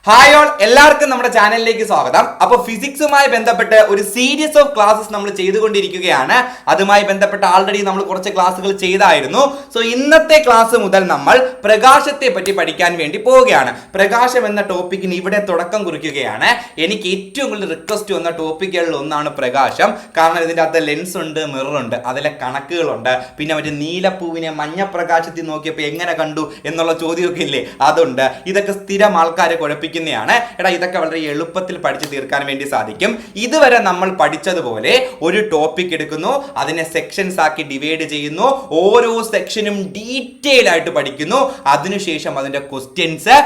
Hi all, എല്ലാവർക്കും നമ്മുടെ ചാനലിലേക്ക് സ്വാഗതം. അപ്പോൾ ഫിസിക്സുമായി ബന്ധപ്പെട്ട് ഒരു സീരീസ് ഓഫ് ക്ലാസ്സസ് നമ്മൾ ചെയ്തുകൊണ്ടിരിക്കുകയാണ്. അതുമായി ബന്ധപ്പെട്ട് ആൾറെഡി നമ്മൾ കുറച്ച് ക്ലാസ്സുകൾ ചെയ്തായിരുന്നു. സോ ഇന്നത്തെ ക്ലാസ് മുതൽ നമ്മൾ പ്രകാശത്തെ പറ്റി പഠിക്കാൻ വേണ്ടി പോവുകയാണ്. പ്രകാശം എന്ന ടോപ്പിക്കിന് ഇവിടെ തുടക്കം കുറിക്കുകയാണ്. എനിക്ക് ഏറ്റവും കൂടുതൽ റിക്വസ്റ്റ് വന്ന ടോപ്പിക്കുകളിൽ ഒന്നാണ് പ്രകാശം. കാരണം ഇതിൻ്റെ അകത്ത് ലെൻസ് ഉണ്ട്, മിറർ ഉണ്ട്, അതിലെ കണക്കുകളുണ്ട്. പിന്നെ മറ്റേ നീലപ്പൂവിനെ മഞ്ഞപ്രകാശത്തിൽ നോക്കിയപ്പോൾ എങ്ങനെ കണ്ടു എന്നുള്ള ചോദ്യമൊക്കെ ഇല്ലേ, അതുണ്ട്. ഇതൊക്കെ സ്ഥിരം ആൾക്കാരെ കുഴപ്പിക്കും. എടാ, ഇതൊക്കെ വളരെ എളുപ്പത്തിൽ പഠിച്ചു തീർക്കാൻ വേണ്ടി സാധിക്കും. ഇതുവരെ നമ്മൾ പഠിച്ചതുപോലെ ഒരു ടോപ്പിക് എടുക്കുന്നു, അതിനെ സെക്ഷൻസ് ആക്കി ഡിവൈഡ് ചെയ്യുന്നു, ഓരോ സെക്ഷനും ഡീറ്റെയിൽ ആയിട്ട് പഠിക്കുന്നു. അതിനുശേഷം അതിന്റെ ക്വസ്റ്റ്യൻസ്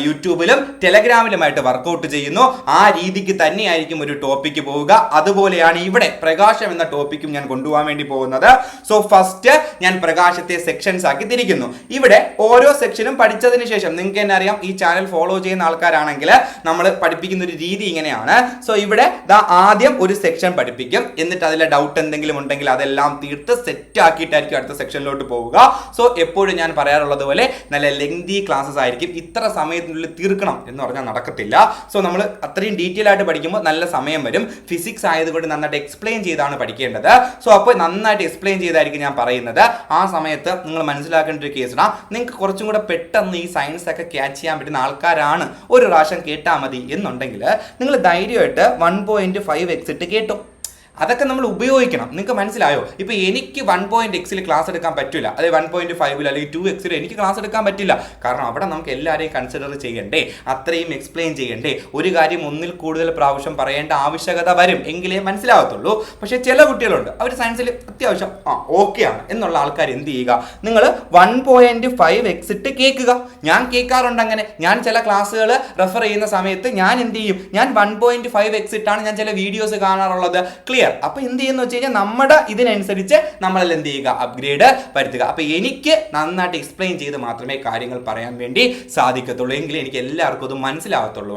യൂട്യൂബിലും ടെലഗ്രാമിലുമായിട്ട് വർക്കൗട്ട് ചെയ്യുന്നു. ആ രീതിക്ക് തന്നെയായിരിക്കും ഒരു ടോപ്പിക്ക് പോവുക. അതുപോലെയാണ് ഇവിടെ പ്രകാശം എന്ന ടോപ്പിക്കും ഞാൻ കൊണ്ടുപോകാൻ വേണ്ടി പോകുന്നത്. സോ ഫസ്റ്റ് ഞാൻ പ്രകാശത്തെ സെക്ഷൻസ് ആക്കി തിരിക്കുന്നു. ഇവിടെ ഓരോ സെക്ഷനും പഠിച്ചതിന് ശേഷം നിങ്ങൾക്ക് തന്നെ അറിയാം, ഈ ചാനൽ ഫോളോ ചെയ്യുന്ന ആൾക്കാരാണെങ്കിൽ നമ്മൾ പഠിപ്പിക്കുന്ന ഒരു രീതി ഇങ്ങനെയാണ്. സോ ഇവിടെ ആദ്യം ഒരു സെക്ഷൻ പഠിപ്പിക്കും, എന്നിട്ട് അതിലെ ഡൗട്ട് എന്തെങ്കിലും ഉണ്ടെങ്കിൽ അതെല്ലാം തീർത്ത് സെറ്റ് ആക്കിയിട്ടായിരിക്കും അടുത്ത സെക്ഷനിലോട്ട് പോവുക. സോ എപ്പോഴും ഞാൻ പറയാറുള്ളത് പോലെ നല്ല ലെങ്തി ക്ലാസ്സസ് ആയിരിക്കും. ഇത്ര സമയത്തിനുള്ളിൽ തീർക്കണം എന്ന് പറഞ്ഞാൽ നടക്കത്തില്ല. സോ നമ്മൾ അത്രയും ഡീറ്റെയിൽ ആയിട്ട് പഠിക്കുമ്പോൾ നല്ല സമയം വരും. ഫിസിക്സ് ആയതുകൊണ്ട് നന്നായിട്ട് എക്സ്പ്ലെയിൻ ചെയ്താണ് പഠിക്കേണ്ടത്. സോ അപ്പോൾ നന്നായിട്ട് എക്സ്പ്ലെയിൻ ചെയ്തായിരിക്കും ഞാൻ പറയുന്നത്. ആ സമയത്ത് നിങ്ങൾ മനസ്സിലാക്കേണ്ട ഒരു കേസാണ്, നിങ്ങൾക്ക് കുറച്ചും കൂടെ പെട്ടെന്ന് ഈ സയൻസ് ഒക്കെ ക്യാച്ച് ചെയ്യാൻ പറ്റുന്ന ആൾക്കാരാണ് ഒരു പ്രാവശ്യം കേട്ടാൽ മതി എന്നുണ്ടെങ്കിൽ നിങ്ങൾ ധൈര്യമായിട്ട് 1.5x ഇട്ട് കേട്ടോ. അതൊക്കെ നമ്മൾ ഉപയോഗിക്കണം. നിങ്ങൾക്ക് മനസ്സിലായോ? ഇപ്പോൾ എനിക്ക് 1.x ക്ലാസ് എടുക്കാൻ പറ്റില്ല, അതെ 1.5 അല്ലെങ്കിൽ 2x എനിക്ക് ക്ലാസ് എടുക്കാൻ പറ്റില്ല. കാരണം അവിടെ നമുക്ക് എല്ലാവരെയും കൺസിഡർ ചെയ്യണ്ടേ, അത്രയും എക്സ്പ്ലെയിൻ ചെയ്യണ്ടേ. ഒരു കാര്യം ഒന്നിൽ കൂടുതൽ പ്രാവശ്യം പറയേണ്ട ആവശ്യകത വരും, എങ്കിലേ മനസ്സിലാവത്തുള്ളൂ. പക്ഷേ ചില കുട്ടികളുണ്ട്, അവർ സയൻസിൽ അത്യാവശ്യം ഓക്കെയാണ് എന്നുള്ള ആൾക്കാർ എന്ത് ചെയ്യുക, നിങ്ങൾ 1.5x ഇട്ട് കേൾക്കുക. ഞാൻ കേൾക്കാറുണ്ട് അങ്ങനെ. ഞാൻ ചില ക്ലാസ്സുകൾ റെഫർ ചെയ്യുന്ന സമയത്ത് ഞാൻ എന്ത് ചെയ്യും, ഞാൻ 1.5x ഇട്ടാണ് ഞാൻ ചില വീഡിയോസ് കാണാറുള്ളത്. ക്ലിയർ? അപ്പൊ എന്ത് ചെയ്യുന്ന വെച്ച് കഴിഞ്ഞാൽ നമ്മുടെ ഇതിനനുസരിച്ച് നമ്മൾ എന്ത് ചെയ്യുക, അപ്ഗ്രേഡ് വരുത്തുക. അപ്പൊ എനിക്ക് നന്നായിട്ട് എക്സ്പ്ലെയിൻ ചെയ്ത് മാത്രമേ കാര്യങ്ങൾ പറയാൻ വേണ്ടി സാധിക്കത്തുള്ളൂ, എങ്കിലും എനിക്ക് എല്ലാവർക്കും അത് മനസ്സിലാവത്തുള്ളൂ.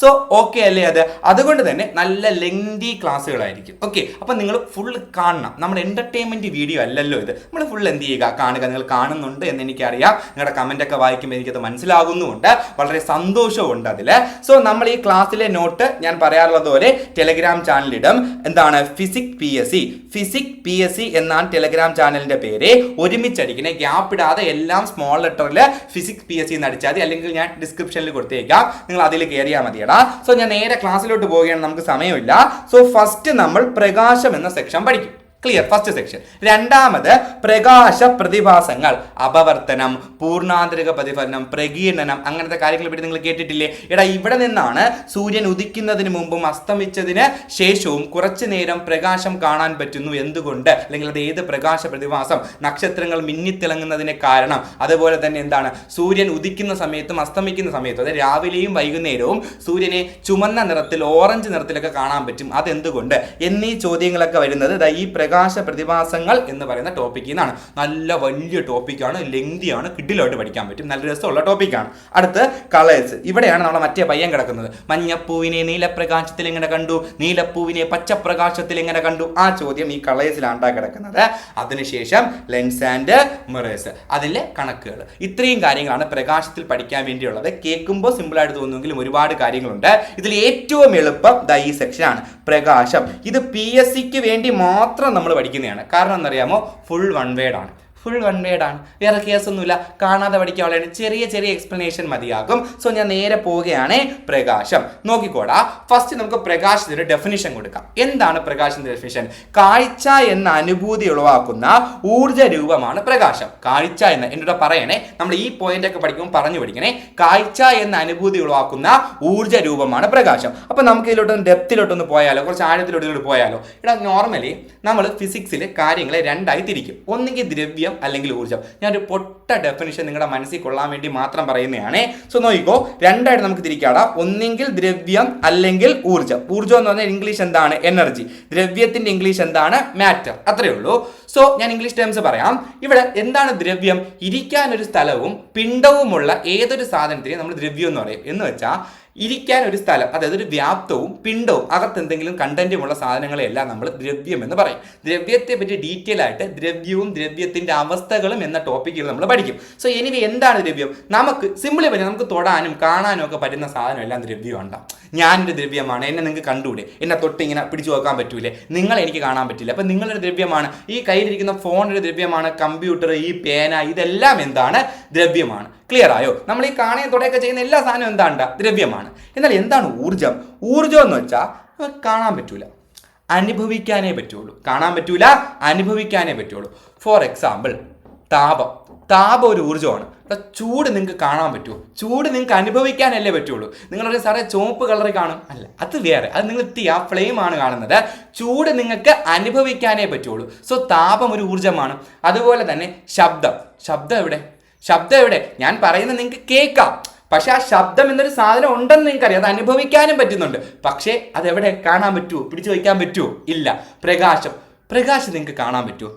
സോ ഓക്കെ അല്ലേ അത്? അതുകൊണ്ട് തന്നെ നല്ല ലെങ്തി ക്ലാസ്സുകളായിരിക്കും. ഓക്കെ, അപ്പൊ നിങ്ങൾ ഫുൾ കാണണം. നമ്മുടെ എന്റർടൈൻമെന്റ് വീഡിയോ അല്ലല്ലോ ഇത്. നമ്മൾ ഫുൾ എന്ത് ചെയ്യുക, കാണുക. നിങ്ങൾ കാണുന്നുണ്ട് എന്ന് എനിക്കറിയാം, നിങ്ങളുടെ കമന്റ് ഒക്കെ വായിക്കുമ്പോൾ എനിക്കത് മനസ്സിലാകുന്നുമുണ്ട്, വളരെ സന്തോഷമുണ്ട് അതിൽ. സോ നമ്മൾ ഈ ക്ലാസ്സിലെ നോട്ട് ഞാൻ പറയാറുള്ളത് പോലെ ടെലഗ്രാം ചാനലിടും. എന്താണ്? ഫിസിക് പി എസ് സി എന്നാണ് ടെലഗ്രാം ചാനലിന്റെ പേര്. ഒരുമിച്ചടിക്കണേ, ഗ്യാപ്പ് ഇടാതെ എല്ലാം സ്മോൾ ലെറ്ററിൽ ഫിസിക്സ് PSC എന്ന് അടിച്ചാൽ മതി, അല്ലെങ്കിൽ ഞാൻ ഡിസ്ക്രിപ്ഷനിൽ കൊടുത്തേക്കാം, നിങ്ങൾ അതിൽ കയറിയാൽ മതിയടാ. സോ ഞാൻ നേരെ ക്ലാസ്സിലോട്ട് പോവുകയാണ്, നമുക്ക് സമയമില്ല. സോ ഫസ്റ്റ് നമ്മൾ പ്രകാശം എന്ന സെക്ഷൻ പഠിക്കും. ക്ലിയർ? First section. രണ്ടാമത് പ്രകാശ പ്രതിഭാസങ്ങൾ, അപവർത്തനം, പൂർണ്ണാന്തരിക പ്രതിഫലനം, പ്രകീർണനം, അങ്ങനത്തെ കാര്യങ്ങളെ പറ്റി നിങ്ങൾ കേട്ടിട്ടില്ലേ? എടാ, ഇവിടെ നിന്നാണ് സൂര്യൻ ഉദിക്കുന്നതിന് മുമ്പും അസ്തമിച്ചതിന് ശേഷവും കുറച്ചു നേരം പ്രകാശം കാണാൻ പറ്റുന്നു. എന്തുകൊണ്ട്? അല്ലെങ്കിൽ അത് ഏത് പ്രകാശ പ്രതിഭാസം? നക്ഷത്രങ്ങൾ മിന്നിത്തിളങ്ങുന്നതിന് കാരണം. അതുപോലെ തന്നെ എന്താണ്, സൂര്യൻ ഉദിക്കുന്ന സമയത്തും അസ്തമിക്കുന്ന സമയത്തും, അതായത് രാവിലെയും വൈകുന്നേരവും സൂര്യനെ ചുമന്ന നിറത്തിൽ, ഓറഞ്ച് നിറത്തിലൊക്കെ കാണാൻ പറ്റും. അതെന്തുകൊണ്ട് എന്നീ ചോദ്യങ്ങളൊക്കെ വരുന്നത് ഈ പ്രകാശ പ്രതിഭാസങ്ങൾ എന്ന് പറയുന്ന ടോപ്പിക്കിൽ നിന്നാണ്. നല്ല വലിയ ടോപ്പിക്കാണ്, ലെങ്തിയാണ്, കിഡിലായിട്ട് പഠിക്കാൻ പറ്റും, നല്ല രസമുള്ള ടോപ്പിക്കാണ്. അടുത്ത് കളേഴ്സ്. ഇവിടെയാണ് നമ്മളെ മറ്റേ പയ്യൻ കിടക്കുന്നത്. മഞ്ഞപ്പൂവിനെ നീലപ്രകാശത്തിൽ എങ്ങനെ കണ്ടു, നീലപ്പൂവിനെ പച്ചപ്രകാശത്തിൽ എങ്ങനെ കണ്ടു? ആ ചോദ്യം ഈ കളേഴ്സിലാണ് കിടക്കുന്നത്. അതിനുശേഷം ലെൻസ് ആൻഡ് മിറേഴ്സ്, അതിലെ കണക്കുകൾ. ഇത്രയും കാര്യങ്ങളാണ് പ്രകാശത്തിൽ പഠിക്കാൻ വേണ്ടിയുള്ളത്. കേൾക്കുമ്പോൾ സിമ്പിളായിട്ട് തോന്നുമെങ്കിലും ഒരുപാട് കാര്യങ്ങളുണ്ട്. ഇതിൽ ഏറ്റവും എളുപ്പം ഈ സെക്ഷനാണ്, പ്രകാശം. ഇത് PSCക്ക് വേണ്ടി മാത്രം നമ്മൾ പഠിക്കുന്നതാണ്. കാരണം എന്നറിയാമോ, ഫുൾ വൺ വേർഡാണ്. വേറെ കേസൊന്നുമില്ല, കാണാതെ പഠിക്കാനുള്ളതാണ്. ചെറിയ ചെറിയ എക്സ്പ്ലനേഷൻ മതിയാകും. സോ ഞാൻ നേരെ പോവുകയാണ്. പ്രകാശം നോക്കിക്കോടാ. ഫസ്റ്റ് നമുക്ക് പ്രകാശത്തിന് ഡെഫിനിഷൻ കൊടുക്കാം. എന്താണ് പ്രകാശത്തിന്റെ ഡെഫിനിഷൻ? കാഴ്ച എന്ന അനുഭൂതി ഉളവാക്കുന്ന ഊർജ്ജ രൂപമാണ് പ്രകാശം. കാഴ്ച എന്ന എന്നോട് പറയണേ, നമ്മൾ ഈ പോയിന്റ് ഒക്കെ പഠിക്കുമ്പോൾ പറഞ്ഞു പഠിക്കണേ. കാഴ്ച എന്ന അനുഭൂതി ഉളവാക്കുന്ന ഊർജ്ജ രൂപമാണ് പ്രകാശം. അപ്പൊ നമുക്ക് ഇതിലോട്ടൊന്ന് ഡെപ്തിലോട്ടൊന്ന് പോയാലോ, കുറച്ച് ആഴത്തിലോട്ട് പോയാലോ? ഇവിടെ നോർമലി നമ്മൾ ഫിസിക്സിൽ കാര്യങ്ങളെ രണ്ടായി തിരിക്കും. ഒന്നുകിൽ ദ്രവ്യം അല്ലെങ്കിൽ ഊർജ്ജം. ഞാനൊരു പൊട്ട ഡെഫിനിഷൻ നിങ്ങളുടെ മനസ്സിൽ കൊള്ളാൻ വേണ്ടി മാത്രം പറയുന്നതാണ്. സോ നോക്കിക്കോ, രണ്ടായിട്ട് നമുക്ക് തിരിക്കാടാ. ഒന്നെങ്കിൽ ദ്രവ്യം അല്ലെങ്കിൽ ഊർജ്ജം. ഊർജ്ജം എന്ന് പറഞ്ഞാൽ ഇംഗ്ലീഷ് എന്താണ്? എനർജി. ദ്രവ്യത്തിന്റെ ഇംഗ്ലീഷ് എന്താണ്? മാറ്റർ. അത്രയേ ഉള്ളൂ. സോ ഞാൻ ഇംഗ്ലീഷ് ടേംസ് പറയാം. ഇവിടെ എന്താണ് ദ്രവ്യം? ഇരിക്കാൻ ഒരു സ്ഥലവും പിണ്ഡവുമുള്ള ഏതൊരു സാധനത്തിനെ നമ്മൾ ദ്രവ്യം എന്ന് പറയും. എന്ന് വെച്ചാൽ ഇരിക്കാൻ ഒരു സ്ഥലം, അതായത് ഒരു വ്യാപ്തവും പിണ്ഡവും അകത്ത് എന്തെങ്കിലും കണ്ടന്റുമുള്ള സാധനങ്ങളെല്ലാം നമ്മൾ ദ്രവ്യം എന്ന് പറയും. ദ്രവ്യത്തെ പറ്റി ഡീറ്റെയിൽ ആയിട്ട് ദ്രവ്യവും ദ്രവ്യത്തിന്റെ അവസ്ഥകളും എന്ന ടോപ്പിക്കിൽ നമ്മൾ പഠിക്കും. സോ എനിവേ എന്താണ് ദ്രവ്യം? നമുക്ക് സിമ്പിളി പറഞ്ഞാൽ നമുക്ക് തൊടാനും കാണാനും ഒക്കെ പറ്റുന്ന സാധനം എല്ലാം ദ്രവ്യമുണ്ടാവും. ഞാനൊരു ദ്രവ്യമാണ്, എന്നെ നിങ്ങൾക്ക് കണ്ടുകൂടെ, എന്നെ തൊട്ട് ഇങ്ങനെ പിടിച്ചു നോക്കാൻ പറ്റൂലേ, നിങ്ങൾ എനിക്ക് കാണാൻ പറ്റില്ല, അപ്പം നിങ്ങളൊരു ദ്രവ്യമാണ്. ഈ കയ്യിലിരിക്കുന്ന ഫോൺ ഒരു ദ്രവ്യമാണ്, കമ്പ്യൂട്ടർ, ഈ പേന, ഇതെല്ലാം എന്താണ്? ദ്രവ്യമാണ്. ക്ലിയർ ആയോ? നമ്മൾ ഈ കാണുകയും തൊടയൊക്കെ ചെയ്യുന്ന എല്ലാ സാധനവും എന്താണ്? ദ്രവ്യമാണ്. എന്നാൽ എന്താണ് ഊർജം? ഊർജം എന്ന് വെച്ചാൽ കാണാൻ പറ്റൂല, അനുഭവിക്കാനേ പറ്റുള്ളൂ. കാണാൻ പറ്റൂല, അനുഭവിക്കാനേ പറ്റുള്ളൂ. ഫോർ എക്സാമ്പിൾ താപം. താപം ഒരു ഊർജ്ജമാണ്. ചൂട് നിങ്ങൾക്ക് കാണാൻ പറ്റുമോ? ചൂട് നിങ്ങൾക്ക് അനുഭവിക്കാനല്ലേ പറ്റുള്ളൂ. നിങ്ങളൊരു സാറേ ചുവപ്പ് കളറിൽ കാണും, അല്ല, അത് വേറെ, അത് നിങ്ങൾ തീ, ആ ഫ്ലെയിം ആണ് കാണുന്നത്. ചൂട് നിങ്ങൾക്ക് അനുഭവിക്കാനേ പറ്റുള്ളൂ. സോ താപം ഒരു ഊർജ്ജമാണ്. അതുപോലെ തന്നെ ശബ്ദം. ശബ്ദം എവിടെ? ശബ്ദം എവിടെ? ഞാൻ പറയുന്നത് നിങ്ങൾക്ക് കേൾക്കാം, പക്ഷെ ആ ശബ്ദം എന്നൊരു സാധനം ഉണ്ടെന്ന് നിങ്ങൾക്കറിയാം, അത് അനുഭവിക്കാനും പറ്റുന്നുണ്ട്. പക്ഷേ അതെവിടെ? കാണാൻ പറ്റുമോ? പിടിച്ചു വയ്ക്കാൻ പറ്റുമോ? ഇല്ല. പ്രകാശം. പ്രകാശം നിങ്ങൾക്ക് കാണാൻ പറ്റുമോ?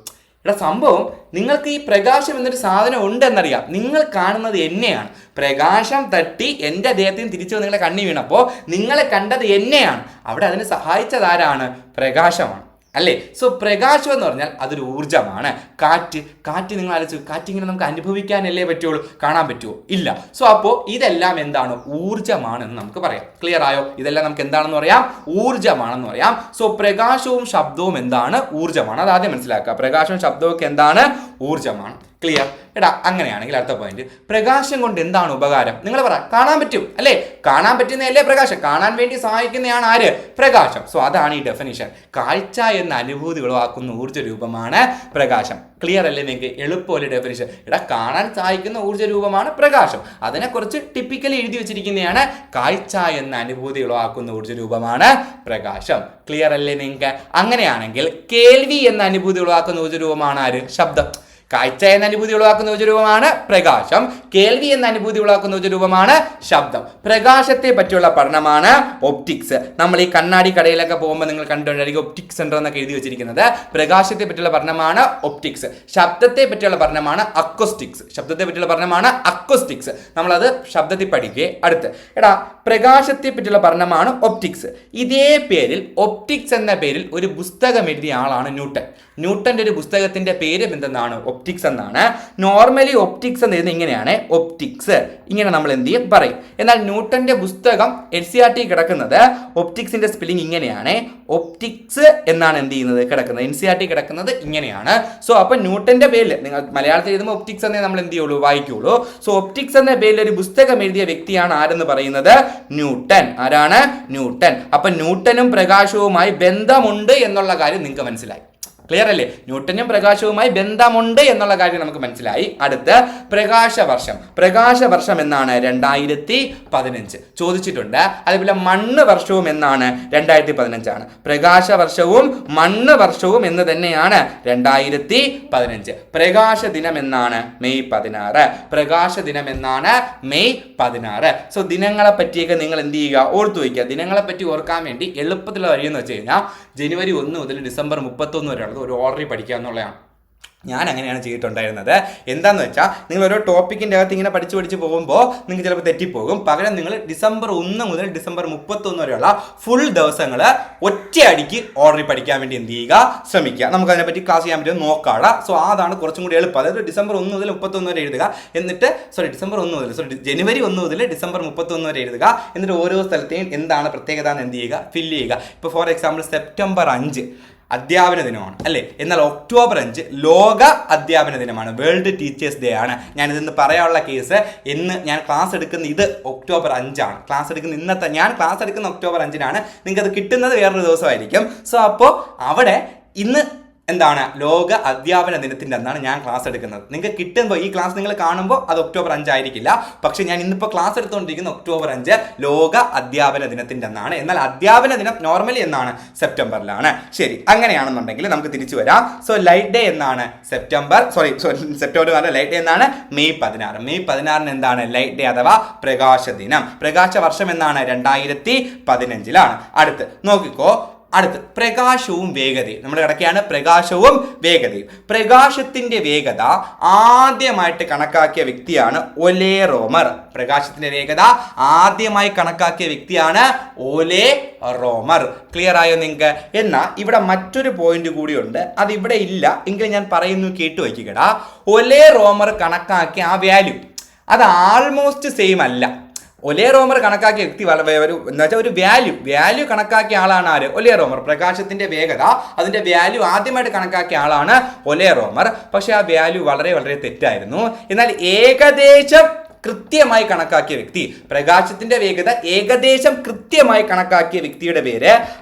ഇവിടെ സംഭവം, നിങ്ങൾക്ക് ഈ പ്രകാശം എന്നൊരു സാധനം ഉണ്ടെന്നറിയാം, നിങ്ങൾ കാണുന്നത് എന്നെയാണ്. പ്രകാശം തട്ടി എൻ്റെ ദേഹത്തിൽ നിന്ന് തിരിച്ചു നിങ്ങളെ കണ്ണി വീണപ്പോൾ നിങ്ങളെ കണ്ടത് എന്നെയാണ്. അവിടെ അതിന് സഹായിച്ചത് ആരാണ്? പ്രകാശമാണ്, അല്ലേ? സോ പ്രകാശം എന്ന് പറഞ്ഞാൽ അതൊരു ഊർജ്ജമാണ്. കാറ്റ് നിങ്ങൾ ആലോചിച്ചു, കാറ്റിങ്ങനെ നമുക്ക് അനുഭവിക്കാനല്ലേ പറ്റുള്ളൂ, കാണാൻ പറ്റുമോ? ഇല്ല. സോ അപ്പോൾ ഇതെല്ലാം എന്താണ്? ഊർജ്ജമാണെന്ന് നമുക്ക് പറയാം. ക്ലിയർ ആയോ? ഇതെല്ലാം നമുക്ക് എന്താണെന്ന് പറയാം? ഊർജ്ജമാണെന്ന് പറയാം. സോ പ്രകാശവും ശബ്ദവും എന്താണ്? ഊർജ്ജമാണ്. അത് ആദ്യം മനസ്സിലാക്കുക. പ്രകാശവും ശബ്ദവും ഒക്കെ എന്താണ്? ഊർജ്ജമാണ്. ക്ലിയർ? എടാ, അങ്ങനെയാണെങ്കിൽ അടുത്ത പോയിന്റ്, പ്രകാശം കൊണ്ട് എന്താണ് ഉപകാരം? നിങ്ങൾ പറ. കാണാൻ പറ്റും, അല്ലേ? കാണാൻ പറ്റുന്നതല്ലേ പ്രകാശം? കാണാൻ വേണ്ടി സഹായിക്കുന്നതാണ് ആര്? പ്രകാശം. സോ അതാണ് ഈ ഡെഫിനിഷൻ. കാഴ്ച എന്ന അനുഭൂതി ഉളവാക്കുന്ന ഊർജ്ജ രൂപമാണ് പ്രകാശം. ക്ലിയർ അല്ലേ നിങ്ങൾക്ക്? എളുപ്പമല്ലേ ഡെഫിനിഷൻ? എടാ, കാണാൻ സഹായിക്കുന്ന ഊർജ്ജ രൂപമാണ് പ്രകാശം. അതിനെക്കുറിച്ച് ടിപ്പിക്കലി എഴുതി വെച്ചിരിക്കുന്നതാണ്. കാഴ്ച എന്ന അനുഭൂതി ഉളവാക്കുന്ന ഊർജ്ജ രൂപമാണ് പ്രകാശം. ക്ലിയർ അല്ലേ നിങ്ങൾക്ക്? അങ്ങനെയാണെങ്കിൽ കേൾവി എന്ന അനുഭൂതി ഉളവാക്കുന്ന ഊർജ്ജ രൂപമാണ് ആര്? ശബ്ദം. കാഴ്ച എന്ന അനുഭൂതി ഉളവാക്കുന്ന ഊർജ്ജരൂപമാണ് പ്രകാശം. കേൾവി എന്ന അനുഭൂതി ഉളവാക്കുന്ന ഊർജ്ജരൂപമാണ് ശബ്ദം. പ്രകാശത്തെ പറ്റിയുള്ള പഠനമാണ് ഒപ്റ്റിക്സ്. നമ്മൾ ഈ കണ്ണാടി കടയിലൊക്കെ പോകുമ്പോൾ നിങ്ങൾ കണ്ടുകൊണ്ടായിരിക്കും ഒപ്റ്റിക്സ് സെന്റർ എന്നൊക്കെ എഴുതി വെച്ചിരിക്കുന്നത്. പ്രകാശത്തെ പറ്റിയുള്ള പഠനമാണ് ഒപ്റ്റിക്സ്. ശബ്ദത്തെ പറ്റിയുള്ള പഠനമാണ് അക്കോസ്റ്റിക്സ്. ശബ്ദത്തെ പറ്റിയുള്ള പഠനമാണ് അക്കോസ്റ്റിക്സ്. നമ്മളത് ശബ്ദത്തിൽ പഠിക്കുക. അടുത്ത് എടാ, പ്രകാശത്തെ പറ്റിയുള്ള പഠനമാണ് ഒപ്റ്റിക്സ്. ഇതേ പേരിൽ ഒപ്റ്റിക്സ് എന്ന പേരിൽ ഒരു പുസ്തകം എഴുതിയ ആളാണ് ന്യൂട്ടൻ. ന്യൂട്ടന്റെ ഒരു പുസ്തകത്തിന്റെ പേര് എന്തെന്നാണ്? ഒപ്റ്റിക്സ് എന്നാണ്. നോർമലി ഒപ്റ്റിക്സ് എന്ന് എഴുതുന്നത് ഇങ്ങനെയാണ്, ഒപ്റ്റിക്സ്. ഇങ്ങനെ നമ്മൾ എന്ത് ചെയ്യും? പറയും. എന്നാൽ ന്യൂട്ടന്റെ പുസ്തകം NCERT കിടക്കുന്നത് ഒപ്റ്റിക്സിന്റെ സ്പെല്ലിംഗ് ഇങ്ങനെയാണ്, ഒപ്റ്റിക്സ് എന്നാണ് എന്ത് ചെയ്യുന്നത്? കിടക്കുന്നത്. NCERT കിടക്കുന്നത് ഇങ്ങനെയാണ്. സോ അപ്പൊ ന്യൂട്ടന്റെ പേരിൽ നിങ്ങൾ മലയാളത്തിൽ എഴുതുമ്പോൾ ഒപ്റ്റിക്സ് എന്നേ നമ്മൾ എന്ത് ചെയ്യുള്ളൂ? വായിക്കുള്ളൂ. സോ ഒപ്റ്റിക്സ് എന്ന പേരിൽ ഒരു പുസ്തകം എഴുതിയ വ്യക്തിയാണ് ആരെന്ന് പറയുന്നത്? ന്യൂട്ടൻ. ആരാണ്? ന്യൂട്ടൻ. അപ്പൊ ന്യൂട്ടനും പ്രകാശവുമായി ബന്ധമുണ്ട് എന്നുള്ള കാര്യം നിങ്ങൾക്ക് മനസ്സിലായി. ക്ലിയർ അല്ലേ? ന്യൂട്ടനും പ്രകാശവുമായി ബന്ധമുണ്ട് എന്നുള്ള കാര്യം നമുക്ക് മനസ്സിലായി. അടുത്ത് പ്രകാശവർഷം. പ്രകാശവർഷം എന്നാണ് 2015 ചോദിച്ചിട്ടുണ്ട്. അതേപോലെ മണ്ണ് വർഷവും എന്നാണ് 2015. പ്രകാശവർഷവും മണ്ണ് വർഷവും എന്ന് തന്നെയാണ് 2015. പ്രകാശ ദിനം എന്നാണ് മെയ് 16. പ്രകാശ ദിനം എന്നാണ് മെയ് 16. സോ ദിനങ്ങളെ പറ്റിയൊക്കെ നിങ്ങൾ എന്ത് ചെയ്യുക? ഓർത്തു വയ്ക്കുക. ദിനങ്ങളെ പറ്റി ഓർക്കാൻ വേണ്ടി എളുപ്പത്തിലുള്ള വഴിയെന്ന് വെച്ച് കഴിഞ്ഞാൽ ജനുവരി 1 മുതൽ ഡിസംബർ 31 വരെയുള്ളത് ഒരു ഓർഡറിൽ പഠിക്കുക എന്നുള്ളതാണ്. ഞാൻ അങ്ങനെയാണ് ചെയ്തിട്ടുണ്ടായിരുന്നത്. എന്താണെന്ന് വെച്ചാൽ നിങ്ങൾ ഓരോ ടോപ്പിക്കിൻ്റെ അകത്ത് ഇങ്ങനെ പഠിച്ച് പോകുമ്പോൾ നിങ്ങൾക്ക് ചിലപ്പോൾ തെറ്റിപ്പോകും. പകരം നിങ്ങൾ ഡിസംബർ 1 മുതൽ ഡിസംബർ 31 വരെയുള്ള ഫുൾ ദിവസങ്ങൾ ഒറ്റയടിക്ക് ഓർഡറിൽ പഠിക്കാൻ വേണ്ടി എന്ത് ചെയ്യുക? ശ്രമിക്കുക. നമുക്ക് അതിനെപ്പറ്റി ക്ലാസ് ചെയ്യാൻ പറ്റും, നോക്കാം. സോ അതാണ് കുറച്ചും കൂടി എളുപ്പം. അതായത് ഡിസംബർ 1 മുതൽ 31 വരെ എഴുതുക. എന്നിട്ട് ജനുവരി 1 മുതൽ ഡിസംബർ 31 വരെ എഴുതുക. എന്നിട്ട് ഓരോ സ്ഥലത്തെയും എന്താണ് പ്രത്യേകത എന്ന് എന്ത് ചെയ്യുക? ഫില്ല് ചെയ്യുക. ഇപ്പോൾ ഫോർ എക്സാമ്പിൾ സെപ്റ്റംബർ 5 അധ്യാപന ദിനമാണ്, അല്ലേ? എന്നാൽ ഒക്ടോബർ 5 ലോക അധ്യാപന ദിനമാണ്, വേൾഡ് ടീച്ചേഴ്സ് ഡേ ആണ്. ഞാനിതെന്ന് പറയാനുള്ള കേസ്, ഇന്ന് ഞാൻ ക്ലാസ് എടുക്കുന്ന ഇത് ഒക്ടോബർ 5 ക്ലാസ് എടുക്കുന്ന ഞാൻ ക്ലാസ് എടുക്കുന്ന ഒക്ടോബർ 5 നിങ്ങൾക്ക് അത് കിട്ടുന്നത് വേറൊരു ദിവസമായിരിക്കും. സോ അപ്പോൾ അവിടെ ഇന്ന് എന്താണ്? ലോക അധ്യാപന ദിനത്തിൻ്റെ അന്നാണ് ഞാൻ ക്ലാസ് എടുക്കുന്നത്. നിങ്ങൾക്ക് കിട്ടുമ്പോൾ ഈ ക്ലാസ് നിങ്ങൾ കാണുമ്പോൾ അത് ഒക്ടോബർ 5 ആയിരിക്കില്ല. പക്ഷേ ഞാൻ ഇന്നിപ്പോൾ ക്ലാസ് എടുത്തുകൊണ്ടിരിക്കുന്ന ഒക്ടോബർ 5 ലോക അധ്യാപന ദിനത്തിൻ്റെ അന്നാണ്. എന്നാൽ അധ്യാപന ദിനം നോർമലി എന്നാണ്? സെപ്റ്റംബറിലാണ്. ശരി, അങ്ങനെയാണെന്നുണ്ടെങ്കിൽ നമുക്ക് തിരിച്ചു വരാം. സോ ലൈറ്റ് ഡേ എന്നാണ്? സെപ്റ്റംബർ ലൈറ്റ് ഡേ എന്നാണ്? മെയ് 16. മെയ് 16 എന്താണ്? ലൈറ്റ് ഡേ അഥവാ പ്രകാശ ദിനം. പ്രകാശ വർഷം എന്നാണ്? 2015. അടുത്ത് നോക്കിക്കോ, അടുത്ത് പ്രകാശവും വേഗതയും നമ്മുടെ കിടക്കുകയാണ്. പ്രകാശവും വേഗതയും. പ്രകാശത്തിന്റെ വേഗത ആദ്യമായിട്ട് കണക്കാക്കിയ വ്യക്തിയാണ് ഒലേ റോമർ. പ്രകാശത്തിന്റെ വേഗത ആദ്യമായി കണക്കാക്കിയ വ്യക്തിയാണ് ഒലേ റോമർ. ക്ലിയർ ആയോ നിങ്ങൾക്ക്? എന്നാൽ ഇവിടെ മറ്റൊരു പോയിന്റ് കൂടിയുണ്ട്, അത് ഇവിടെ ഇല്ല എങ്കിലും ഞാൻ പറയുന്നു, കേട്ടു വയ്ക്കുകടാ. ഒലേ റോമർ കണക്കാക്കിയ ആ വാല്യൂ അത് ആൾമോസ്റ്റ് സെയിം അല്ല. ഒലേ റോമർ കണക്കാക്കിയ വ്യക്തി എന്ന് വെച്ചാൽ ഒരു വാല്യൂ കണക്കാക്കിയ ആളാണ് ആര്? ഒലേ റോമർ. പ്രകാശത്തിന്റെ വേഗത അതിന്റെ വാല്യൂ ആദ്യമായിട്ട് കണക്കാക്കിയ ആളാണ് ഒലേ റോമർ. പക്ഷെ ആ വാല്യൂ വളരെ വളരെ തെറ്റായിരുന്നു. എന്നാൽ ഏകദേശം കൃത്യമായി കണക്കാക്കിയ വ്യക്തി, പ്രകാശത്തിന്റെ വേഗത ഏകദേശം കൃത്യമായി കണക്കാക്കിയ വ്യക്തിയുടെ പേര്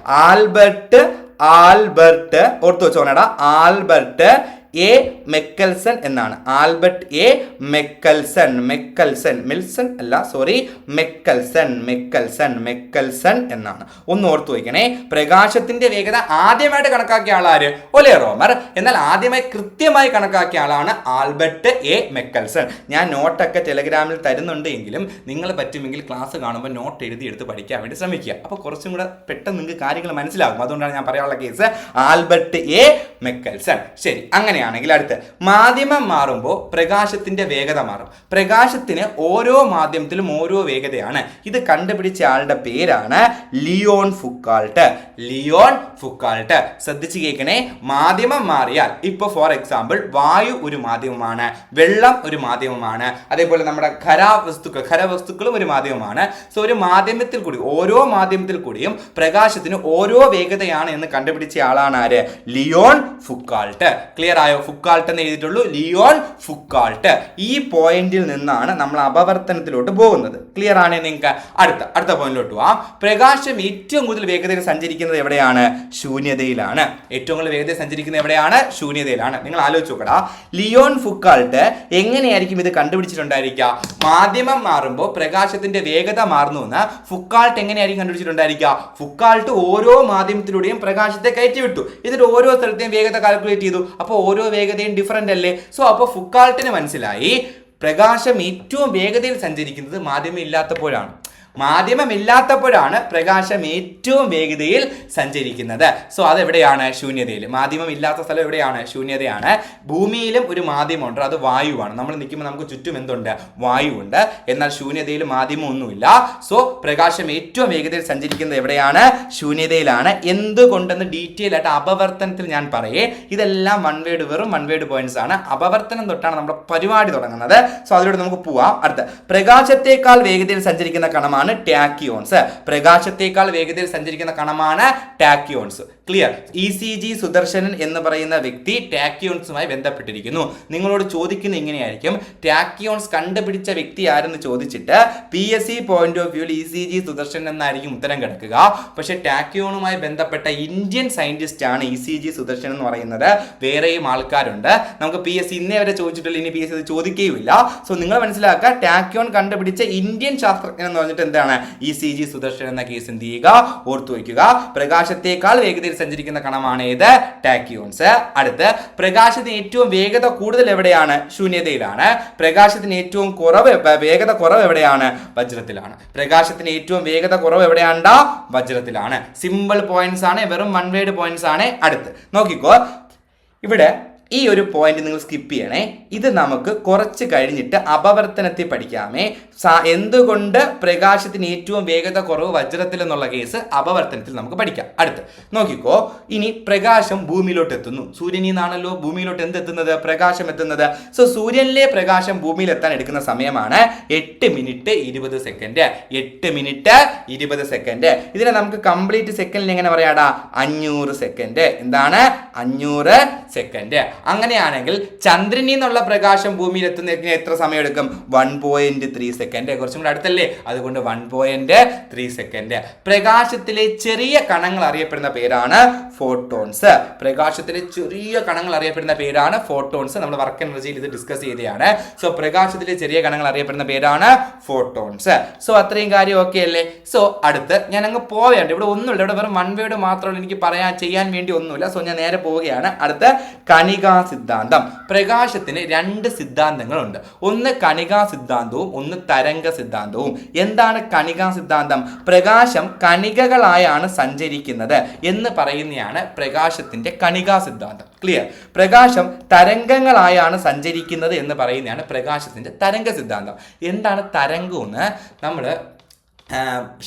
ആൽബർട്ട് ഓർത്തു വെച്ചോണേടാ, ആൽബർട്ട് എ മെക്കൽസൺ എന്നാണ്. ആൽബർട്ട് എ മെക്കൽസൺ മിൽസൺ അല്ല, സോറി, മെക്കൽസൺ എന്നാണ്. ഒന്ന് ഓർത്തു വയ്ക്കണേ. പ്രകാശത്തിന്റെ വേഗത ആദ്യമായിട്ട് കണക്കാക്കിയ ആളാര്? ഒലേ റോമർ. എന്നാൽ ആദ്യമായി കൃത്യമായി കണക്കാക്കിയ ആളാണ് ആൽബർട്ട് എ മെക്കൽസൺ. ഞാൻ നോട്ടൊക്കെ ടെലഗ്രാമിൽ തരുന്നുണ്ട് എങ്കിലും നിങ്ങൾ പറ്റുമെങ്കിൽ ക്ലാസ് കാണുമ്പോൾ നോട്ട് എടുത്ത് പഠിക്കാൻ വേണ്ടി ശ്രമിക്കുക. അപ്പോൾ കുറച്ചും കൂടെ പെട്ടെന്ന് നിങ്ങൾക്ക് കാര്യങ്ങൾ മനസ്സിലാകും. അതുകൊണ്ടാണ് ഞാൻ പറയാനുള്ള കേസ് ആൽബർട്ട് എ മെക്കൽസൺ. ശരി, അങ്ങനെ ാണെങ്കിൽ അടുത്ത് മാധ്യമം മാറുമ്പോൾ പ്രകാശത്തിന്റെ വേഗത മാറും. പ്രകാശത്തിന് ഓരോ മാധ്യമത്തിലും ഓരോ വേഗതയാണ്. ഇത് കണ്ടുപിടിച്ച ആളുടെ പേരാണ് ലിയോൺ ഫുക്കാൾട്ട്. ശ്രദ്ധിച്ചു കേൾക്കണേ. മാധ്യമം മാറിയാൽ ഇപ്പൊ ഫോർ എക്സാമ്പിൾ വായു ഒരു മാധ്യമമാണ്, വെള്ളം ഒരു മാധ്യമമാണ്, അതേപോലെ നമ്മുടെ ഖരവസ്തുക്കളും ഒരു മാധ്യമമാണ്. സോ ഒരു മാധ്യമത്തിൽ കൂടി, ഓരോ മാധ്യമത്തിൽ കൂടിയും പ്രകാശത്തിന് ഓരോ വേഗതയാണ് എന്ന് കണ്ടുപിടിച്ച ആളാണ് ആര്? Leon Foucault. ക്ലിയർ ആയോ? ഫുക്കാൾട്ട് എന്ന് എഴുതിയിട്ടുള്ളൂ, ലിയോൺ ഫുക്കാൾട്ട്. ഈ പോയിന്റിൽ നിന്നാണ് നമ്മൾ അപവർത്തനത്തിലോട്ട് പോകുന്നത്. ക്ലിയർ ആണ് നിങ്ങൾക്ക്? അടുത്ത പോയിന്റിലോട്ട് പോവാം. പ്രകാശം ഏറ്റവും കൂടുതൽ വേഗതയിൽ സഞ്ചരിക്കുന്നത് എവിടെയാണ്? ശൂന്യതയിലാണ്. ഏറ്റവും കൂടുതൽ വേഗതയിൽ സഞ്ചരിക്കുന്നത് എവിടെയാണ്? ശൂന്യതയിലാണ്. നിങ്ങൾ ആലോചിച്ച് നോക്കടാ, ലിയോൺ ഫുക്കാൾട്ട് എങ്ങനെയായിരിക്കും ഇത് കണ്ടുപിടിച്ചിട്ടുണ്ടായിരിക്കുക? മാധ്യമം മാറുമ്പോൾ പ്രകാശത്തിന്റെ വേഗത മാറുന്നു എന്ന് ഫുക്കാൾട്ട് എങ്ങനെയായിരിക്കും കണ്ടുപിടിച്ചിട്ടുണ്ടായിരിക്കുക? ഫുക്കാൾട്ട് ഓരോ മാധ്യമത്തിലൂടെയും പ്രകാശത്തെ കയറ്റിവിട്ടു, എന്നിട്ട് ഓരോ സ്ഥലത്തെയും വേഗത കാൽക്കുലേറ്റ് ചെയ്തു. അപ്പോൾ ഓരോ വേഗതയും ഡിഫറൻ്റ് അല്ലേ? സോ അപ്പോൾ ഫുക്കാൾട്ടിന് മനസ്സിലായി പ്രകാശം ഏറ്റവും വേഗതയിൽ സഞ്ചരിക്കുന്നത് മാധ്യമമില്ലാത്തപ്പോഴാണ് പ്രകാശം ഏറ്റവും വേഗതയിൽ സഞ്ചരിക്കുന്നത്. സോ അതെവിടെയാണ്? ശൂന്യതയിൽ. മാധ്യമം ഇല്ലാത്ത സ്ഥലം എവിടെയാണ്? ശൂന്യതയാണ്. ഭൂമിയിലും ഒരു മാധ്യമമുണ്ട്, അത് വായുവാണ്. നമ്മൾ നിൽക്കുമ്പോൾ നമുക്ക് ചുറ്റും എന്തുണ്ട്? വായുവുണ്ട്. എന്നാൽ ശൂന്യതയിൽ മാധ്യമമൊന്നുമില്ല. സോ പ്രകാശം ഏറ്റവും വേഗതയിൽ സഞ്ചരിക്കുന്നത് എവിടെയാണ്? ശൂന്യതയിലാണ്. എന്തുകൊണ്ടെന്ന് ഡീറ്റെയിൽ ആയിട്ട് അപവർത്തനത്തിൽ ഞാൻ പറയേ. ഇതെല്ലാം വെറും വൺ വേർഡ് പോയിന്റ്സ് ആണ്. അപവർത്തനം തൊട്ടാണ് നമ്മുടെ പരിപാടി തുടങ്ങുന്നത്. സോ അതിലൂടെ നമുക്ക് പോവാം. അടുത്ത പ്രകാശത്തേക്കാൾ വേഗതയിൽ സഞ്ചരിക്കുന്ന കണമാണ് ടാക്കിയോൺസ്. പ്രകാശത്തേക്കാൾ വേഗതയിൽ സഞ്ചരിക്കുന്ന കണമാണ് ടാക്കിയോൺസ്. ക്ലിയർ? ECG സുദർശനൻ എന്ന് പറയുന്ന വ്യക്തി ടാക്കിയോൺസുമായി ബന്ധപ്പെട്ടിരിക്കുന്നു. നിങ്ങളോട് ചോദിക്കുന്ന ഇങ്ങനെയായിരിക്കും, ടാക്കിയോൺസ് കണ്ടുപിടിച്ച വ്യക്തി ആരെന്ന് ചോദിച്ചിട്ട് PSC പോയിന്റ് ഓഫ് വ്യൂവിൽ ECG സുദർശനൻ എന്നായിരിക്കും ഉത്തരം കിടക്കുക. പക്ഷെ ടാക്കിയോണുമായി ബന്ധപ്പെട്ട ഇന്ത്യൻ സയന്റിസ്റ്റ് ആണ് ECG സുദർശനൻ എന്ന് പറയുന്നത്. വേറെയും ആൾക്കാരുണ്ട്. നമുക്ക് PSC ഇന്നേ വരെ ചോദിച്ചിട്ടില്ല, ഇനി PSC അത് ചോദിക്കുകയുമില്ല. സോ നിങ്ങൾ മനസ്സിലാക്കുക, ടാക്കിയോൺ കണ്ടുപിടിച്ച ഇന്ത്യൻ ശാസ്ത്രജ്ഞൻ എന്ന് പറഞ്ഞിട്ട് എന്താണ്? ECG സുദർശനൻ എന്ന കേസ് എന്ത് ചെയ്യുക? ഓർത്തു വയ്ക്കുക. പ്രകാശത്തേക്കാൾ വേഗതയിൽ സഞ്ചരിക്കുന്ന കണമാണ് ഏത്? ടാക്കിയോൺസ്. അടുത്ത് പ്രകാശത്തിന് ഏറ്റവും വേഗത കൂടുതൽ എവിടെയാണ്? ശൂന്യതയിലാണ്. പ്രകാശത്തിന് ഏറ്റവും വേഗത കുറവ് എവിടെയാണ്? വജ്രത്തിലാണ്. പ്രകാശത്തിന് ഏറ്റവും വേഗത കുറവ് എവിടെയാണ്ടാ? വജ്രത്തിലാണ്. സിമ്പിൾ പോയിന്റ്സ് ആണ്, വെറും വൺ വേർഡ് പോയിന്റ്സ് ആണ്. അടുത്ത് നോക്കിക്കോ, ഇവിടെ ഈ ഒരു പോയിന്റ് നിങ്ങൾ സ്കിപ്പ് ചെയ്യണേ. ഇത് നമുക്ക് കുറച്ച് കഴിഞ്ഞിട്ട് അപവർത്തനത്തിൽ പഠിക്കാമേ. എന്തുകൊണ്ട് പ്രകാശത്തിന് ഏറ്റവും വേഗത കുറവ് വജ്രത്തിൽ എന്നുള്ള കേസ് അപവർത്തനത്തിൽ നമുക്ക് പഠിക്കാം. അടുത്ത് നോക്കിക്കോ, ഇനി പ്രകാശം ഭൂമിയിലോട്ട് എത്തുന്നു. സൂര്യനിൽ നിന്നാണല്ലോ ഭൂമിയിലോട്ട് എന്തെത്തുന്നത്? പ്രകാശം എത്തുന്നത്. സോ സൂര്യനിലെ പ്രകാശം ഭൂമിയിൽ എത്താൻ എടുക്കുന്ന സമയമാണ് 8 മിനിറ്റ് 20 സെക്കൻഡ്. 8 minute 20 second. ഇതിനെ നമുക്ക് കംപ്ലീറ്റ് സെക്കൻഡിൽ എങ്ങനെ പറയാടാ? 500 സെക്കൻഡ്. എന്താണ്? 500 സെക്കൻഡ്. അങ്ങനെയാണെങ്കിൽ ചന്ദ്രനിൽ നിന്നുള്ള പ്രകാശം ഭൂമിയിൽ എത്തുന്നതിന് എത്ര സമയം എടുക്കും? 1.3 സെക്കൻഡ്. കുറച്ചും കൂടെ അടുത്തല്ലേ, അതുകൊണ്ട് 1.3 സെക്കൻഡ്. പ്രകാശത്തിലെ ചെറിയ കണങ്ങൾ അറിയപ്പെടുന്ന പേരാണ് ഫോട്ടോൺസ്. പ്രകാശത്തിലെ ചെറിയ കണങ്ങൾ അറിയപ്പെടുന്ന പേരാണ് ഫോട്ടോൺസ്. നമ്മൾ വർക്ക് എനർജിയിൽ ഇത് ഡിസ്കസ് ചെയ്തതാണ്. സോ പ്രകാശത്തിലെ ചെറിയ കണങ്ങൾ അറിയപ്പെടുന്ന പേരാണ് ഫോട്ടോൺസ്. സോ അത്രയും കാര്യം ഓക്കെ അല്ലേ? സോ അടുത്ത് ഞാൻ അങ്ങ് പോവുകയാണ്. ഇവിടെ ഒന്നുമില്ല, ഇവിടെ വെറും വൺ വേർഡ് മാത്രമല്ല, എനിക്ക് ചെയ്യാൻ വേണ്ടി ഒന്നുമില്ല. സോ ഞാൻ നേരെ പോവുകയാണ്. അടുത്ത കണിക കണികാ സിദ്ധാന്തം. പ്രകാശത്തിന് രണ്ട് സിദ്ധാന്തങ്ങളുണ്ട്. ഒന്ന് കണികാ സിദ്ധാന്തവും ഒന്ന് തരംഗ സിദ്ധാന്തവും. എന്താണ് കണികാ സിദ്ധാന്തം? പ്രകാശം കണികകളായാണ് സഞ്ചരിക്കുന്നത് എന്ന് പറയുന്നതാണ് പ്രകാശത്തിന്റെ കണികാ സിദ്ധാന്തം. ക്ലിയർ? പ്രകാശം തരംഗങ്ങളായാണ് സഞ്ചരിക്കുന്നത് എന്ന് പറയുന്നതാണ് പ്രകാശത്തിന്റെ തരംഗ സിദ്ധാന്തം. എന്താണ് തരംഗം എന്ന് നമ്മൾ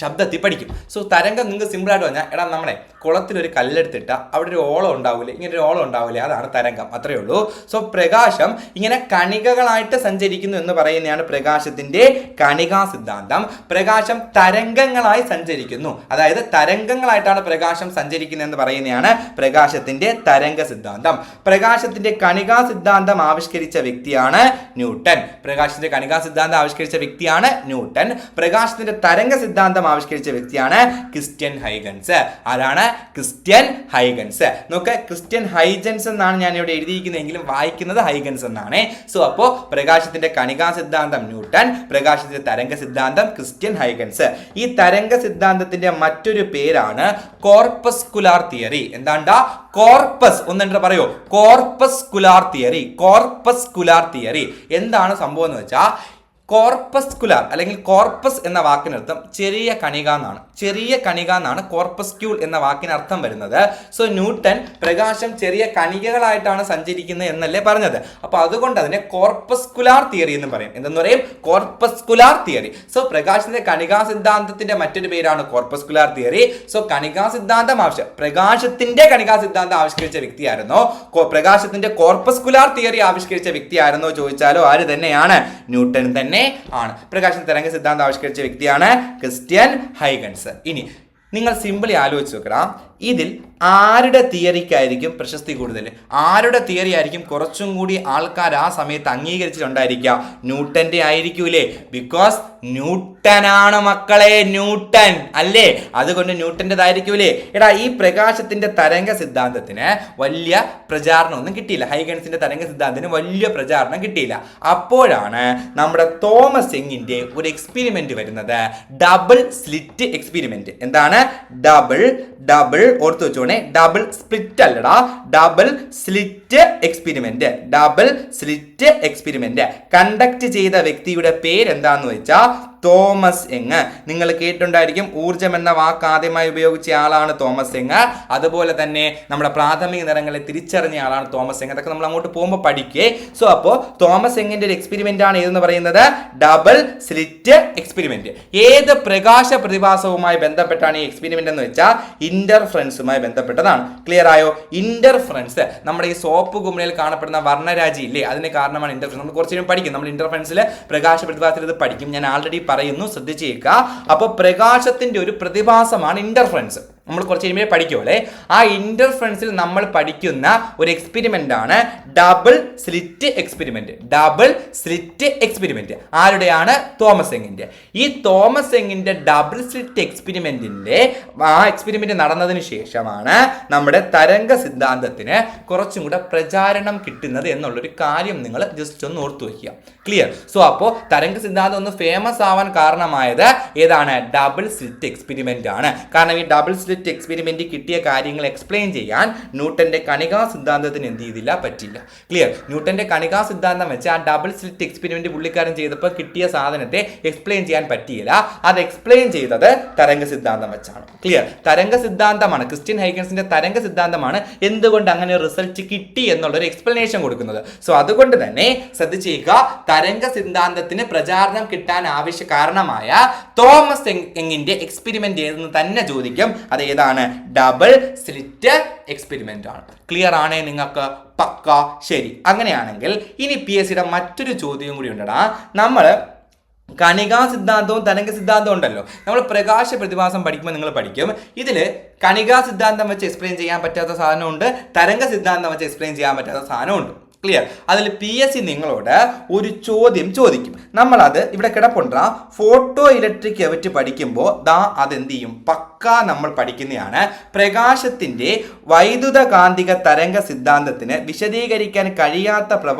ശബ്ദത്തിൽ പഠിക്കും. സോ തരംഗം നിങ്ങൾക്ക് സിമ്പിളായിട്ട് പറഞ്ഞാൽ, എടാ നമ്മളെ കുളത്തിലൊരു കല്ലെടുത്തിട്ട അവിടെ ഒരു ഓളം ഉണ്ടാവില്ലേ, ഇങ്ങനെ ഒരു ഓളം ഉണ്ടാവില്ലേ, അതാണ് തരംഗം. അത്രയേ ഉള്ളൂ. സോ പ്രകാശം ഇങ്ങനെ കണികകളായിട്ട് സഞ്ചരിക്കുന്നു എന്ന് പറയുന്നതാണ് പ്രകാശത്തിന്റെ കണികാ സിദ്ധാന്തം. പ്രകാശം തരംഗങ്ങളായി സഞ്ചരിക്കുന്നു, അതായത് തരംഗങ്ങളായിട്ടാണ് പ്രകാശം സഞ്ചരിക്കുന്നത് എന്ന് പറയുന്നതാണ് പ്രകാശത്തിന്റെ തരംഗ സിദ്ധാന്തം. പ്രകാശത്തിന്റെ കണികാ സിദ്ധാന്തം ആവിഷ്കരിച്ച വ്യക്തിയാണ് ന്യൂട്ടൺ. പ്രകാശത്തിന്റെ കണികാ സിദ്ധാന്തം ആവിഷ്കരിച്ച വ്യക്തിയാണ് ന്യൂട്ടൺ. പ്രകാശത്തിന്റെ തരംഗ സിദ്ധാന്തം ആവിഷ്കരിച്ച വ്യക്തിയാണ് ക്രിസ്റ്റ്യൻ ഹൈഗൻസ്. ആരാണ്? Christian Huygens. നോക്ക്, ക്രിസ്റ്റ്യൻ ഹൈജൻസ് എന്നാണ് ഞാൻ ഇവിടെ എഴുതിയിരിക്കുന്നതെങ്കിലും വായിക്കുന്നത് ഹൈഗൻസ് എന്നാണ്. സോ അപ്പോൾ പ്രകാശത്തിന്റെ കണികാ സിദ്ധാന്തം ന്യൂട്ടൺ, പ്രകാശത്തിന്റെ തരംഗ സിദ്ധാന്തം ക്രിസ്റ്റ്യൻ ഹൈഗൻസ്. ഈ തരംഗ സിദ്ധാന്തത്തിന്റെ മറ്റൊരു പേരാണ് കോർപ്പസ്കുലാർ തിയറി. എന്താണ്ടാ? കോർപ്പസ്. ഒന്നെണ്ണം പറയോ? Corpuscular theory. കോർപ്പസ്കുലാർ തിയറി എന്താണ് സംഭവം എന്ന് വെച്ചാൽ, കോർപ്പസ്കുലാർ അല്ലെങ്കിൽ കോർപ്പസ് എന്ന വാക്കിനർത്ഥം ചെറിയ കണിക എന്നാണ്. ചെറിയ കണിക എന്നാണ് കോർപ്പസ്ക്യൂൾ എന്ന വാക്കിനർത്ഥം വരുന്നത്. സോ ന്യൂട്ടൺ പ്രകാശം ചെറിയ കണികകളായിട്ടാണ് സഞ്ചരിക്കുന്നത് എന്നല്ലേ പറഞ്ഞത്. അപ്പൊ അതുകൊണ്ട് അതിനെ കോർപ്പസ്കുലാർ തിയറി എന്ന് പറയും. എന്തെന്ന് പറയും? Corpuscular theory. സോ പ്രകാശത്തിന്റെ കണികാ സിദ്ധാന്തത്തിന്റെ മറ്റൊരു പേരാണ് കോർപ്പസ്കുലാർ തിയറി. സോ കണികാ സിദ്ധാന്തം പ്രകാശത്തിന്റെ കണികാ സിദ്ധാന്തം ആവിഷ്കരിച്ച വ്യക്തിയായിരുന്നോ, പ്രകാശത്തിന്റെ കോർപ്പസ്കുലാർ തിയറി ആവിഷ്കരിച്ച വ്യക്തിയായിരുന്നോ ചോദിച്ചാലോ ആര് തന്നെയാണ്? ന്യൂട്ടൺ തന്നെ ആണ്. പ്രകാശത്തിന്റെ തരംഗ സിദ്ധാന്തം ആവിഷ്കരിച്ച വ്യക്തിയാണ് ക്രിസ്റ്റ്യൻ ഹൈഗൻസ്. ഇനി നിങ്ങൾ സിമ്പിളി ആലോചിച്ച് നോക്കണം, ഇതിൽ ആരുടെ തിയറിക്കായിരിക്കും പ്രശസ്തി കൂടുതൽ? ആരുടെ തിയറി ആയിരിക്കും കുറച്ചും കൂടി ആൾക്കാർ ആ സമയത്ത് അംഗീകരിച്ചിട്ടുണ്ടായിരിക്കുക? ന്യൂട്ടന്റെ ആയിരിക്കൂലേ? ബിക്കോസ് ന്യൂട്ടനാണ് മക്കളെ, ന്യൂട്ടൻ അല്ലേ? അതുകൊണ്ട് ന്യൂട്ടൻ്റെതായിരിക്കൂലേ? എടാ, ഈ പ്രകാശത്തിന്റെ തരംഗ സിദ്ധാന്തത്തിന് വലിയ പ്രചാരണമൊന്നും കിട്ടിയില്ല. ഹൈഗൻസിന്റെ തരംഗ സിദ്ധാന്തത്തിന് വലിയ പ്രചാരണം കിട്ടിയില്ല. അപ്പോഴാണ് നമ്മുടെ തോമസ് യങ്ങിന്റെ ഒരു എക്സ്പെരിമെന്റ് വരുന്നത്, ഡബിൾ സ്ലിറ്റ് എക്സ്പെരിമെന്റ്. എന്താണ് ഡബിൾ ഓർത്ത് വെച്ചോണേ, ഡബിൾ സ്പ്ലിറ്റ് അല്ലടാ, double slit experiment. Double slit experiment conduct ചെയ്ത വ്യക്തിയുടെ പേര് എന്താന്ന് വെച്ചാൽ തോമസ് യങ്. നിങ്ങൾ കേട്ടിട്ടുണ്ടായിരിക്കും, ഊർജം എന്ന വാക്ക് ആദ്യമായി ഉപയോഗിച്ച ആളാണ് തോമസ് യങ്. അതുപോലെ തന്നെ നമ്മുടെ പ്രാഥമിക നിറങ്ങളെ തിരിച്ചറിഞ്ഞ ആളാണ് തോമസ് യങ്. അതൊക്കെ നമ്മൾ അങ്ങോട്ട് പോകുമ്പോൾ പഠിക്കേ. സോ അപ്പോൾ തോമസ് യങ്ങിന്റെ ഒരു എക്സ്പെരിമെന്റ് ആണ് ഏതെന്ന് പറയുന്നത് ഡബിൾ സ്ലിറ്റ് എക്സ്പെരിമെന്റ്. ഏത് പ്രകാശ പ്രതിഭാസവുമായി ബന്ധപ്പെട്ടാണ് ഈ എക്സ്പെരിമെന്റ് എന്ന് വെച്ചാൽ ഇന്റർഫറൻസുമായി ബന്ധപ്പെട്ടതാണ്. ക്ലിയർ ആയോ? ഇന്റർഫറൻസ് നമ്മുടെ ഈ സോപ്പ് കുമിളയിൽ കാണപ്പെടുന്ന വർണ്ണരാജി ഇല്ലേ, അതിന് കാരണമാണ് ഇന്റർഫറൻസ്. നമ്മൾ കുറച്ചു പഠിക്കും, നമ്മൾ ഇന്റർഫറൻസിൽ പ്രകാശ പ്രതിഭാസത്തിൽ ഇത് പഠിക്കും. ഞാൻ ആൾറെഡി പറയുന്നു, ശ്രദ്ധിച്ചേക്കുക. അപ്പോൾ പ്രകാശത്തിന്റെ ഒരു പ്രതിഭാസമാണ് ഇന്റർഫറൻസ്. നമ്മൾ കുറച്ച് കഴിയുമ്പോൾ പഠിക്കുമല്ലേ. ആ ഇന്റർഫറൻസിൽ നമ്മൾ പഠിക്കുന്ന ഒരു എക്സ്പെരിമെന്റ് ആണ് double slit experiment. Double slit experiment ആരുടെയാണ്? തോമസ് യങ്ങിന്റെ. ഈ തോമസ് യങ്ങിന്റെ ഡബിൾ സ്ലിറ്റ് എക്സ്പെരിമെന്റിന്റെ ആ എക്സ്പെരിമെന്റ് നടന്നതിന് ശേഷമാണ് നമ്മുടെ തരംഗ സിദ്ധാന്തത്തിന് കുറച്ചും കൂടെ പ്രചാരണം കിട്ടുന്നത് എന്നുള്ളൊരു കാര്യം നിങ്ങൾ ജസ്റ്റ് ഒന്ന് ഓർത്തു വയ്ക്കുക. ക്ലിയർ? സോ അപ്പോൾ തരംഗ സിദ്ധാന്തം ഒന്ന് ഫേമസ് ആവാൻ കാരണമായത് ഏതാണ്? ഡബിൾ സ്ലിറ്റ് എക്സ്പെരിമെന്റ് ആണ്. കാരണം ഈ ഡബിൾ സ്ലിറ്റ് എക്സ്പെരിമെന്റ് കിട്ടിയ കാര്യങ്ങൾ എക്സ്പ്ലെയിൻ ചെയ്യാൻ ന്യൂട്ടന്റെ കണികാ സിദ്ധാന്തത്തിന് എന്ത് ചെയ്തില്ല? പറ്റില്ല. ക്ലിയർ? ന്യൂട്ടന്റെ കണികാ സിദ്ധാന്തം വെച്ച് ആ ഡബിൾ സ്ലിറ്റ് എക്സ്പെരിമെന്റ് പുള്ളിക്കാരൻ ചെയ്തപ്പോൾ കിട്ടിയ സാധനത്തെ എക്സ്പ്ലെയിൻ ചെയ്യാൻ പറ്റിയില്ല. അത് എക്സ്പ്ലെയിൻ ചെയ്തത് തരംഗ സിദ്ധാന്തം വെച്ചാണ്. ക്ലിയർ? തരംഗ സിദ്ധാന്തമാണ്, ക്രിസ്റ്റ്യൻ ഹൈഗൻസിന്റെ തരംഗ സിദ്ധാന്തമാണ് എന്തുകൊണ്ട് അങ്ങനെ റിസൾട്ട് കിട്ടി എന്നുള്ളൊരു എക്സ്പ്ലനേഷൻ കൊടുക്കുന്നത്. സോ അതുകൊണ്ട് തന്നെ ശ്രദ്ധിച്ചേക്കുക, തരംഗ സിദ്ധാന്തത്തിന് പ്രചാരണം കിട്ടാൻ ആവശ്യ കാരണമായ തോമസ് യങ്ങിന്റെ എക്സ്പെരിമെന്റ് ഏതെന്ന് തന്നെ ചോദിക്കും. അത് ഏതാണ്? ഡബിൾ സ്ലിറ്റ് എക്സ്പെരിമെന്റ് ആണ്. ക്ലിയർ ആണേ നിങ്ങൾക്ക്? പക്ക. ശരി. അങ്ങനെയാണെങ്കിൽ ഇനി PSCയുടെ മറ്റൊരു ചോദ്യം കൂടി ഉണ്ടടാ. നമ്മൾ കണികാ സിദ്ധാന്തവും തരംഗ സിദ്ധാന്തവും ഉണ്ടല്ലോ, നമ്മൾ പ്രകാശ പ്രതിഭാസം പഠിക്കുമ്പോൾ നിങ്ങൾ പഠിക്കും, ഇതിൽ കണികാ സിദ്ധാന്തം വെച്ച് എക്സ്പ്ലെയിൻ ചെയ്യാൻ പറ്റാത്ത സാധനമുണ്ട്, തരംഗ സിദ്ധാന്തം വെച്ച് എക്സ്പ്ലെയിൻ ചെയ്യാൻ പറ്റാത്ത സാധനമുണ്ട്. ക്ലിയർ. അതിൽ PSC നിങ്ങളോട് ഒരു ചോദ്യം ചോദിക്കും. നമ്മളത് ഇവിടെ കിടപ്പുണ്ട ഫോട്ടോ ഇലക്ട്രിക് എഫക്റ്റ് പഠിക്കുമ്പോൾ അതെന്ത് ചെയ്യും, പക്കാ നമ്മൾ പഠിക്കുന്നതാണ്. പ്രകാശത്തിന്റെ വൈദ്യുത കാന്തിക തരംഗ സിദ്ധാന്തത്തിന് വിശദീകരിക്കാൻ കഴിയാത്ത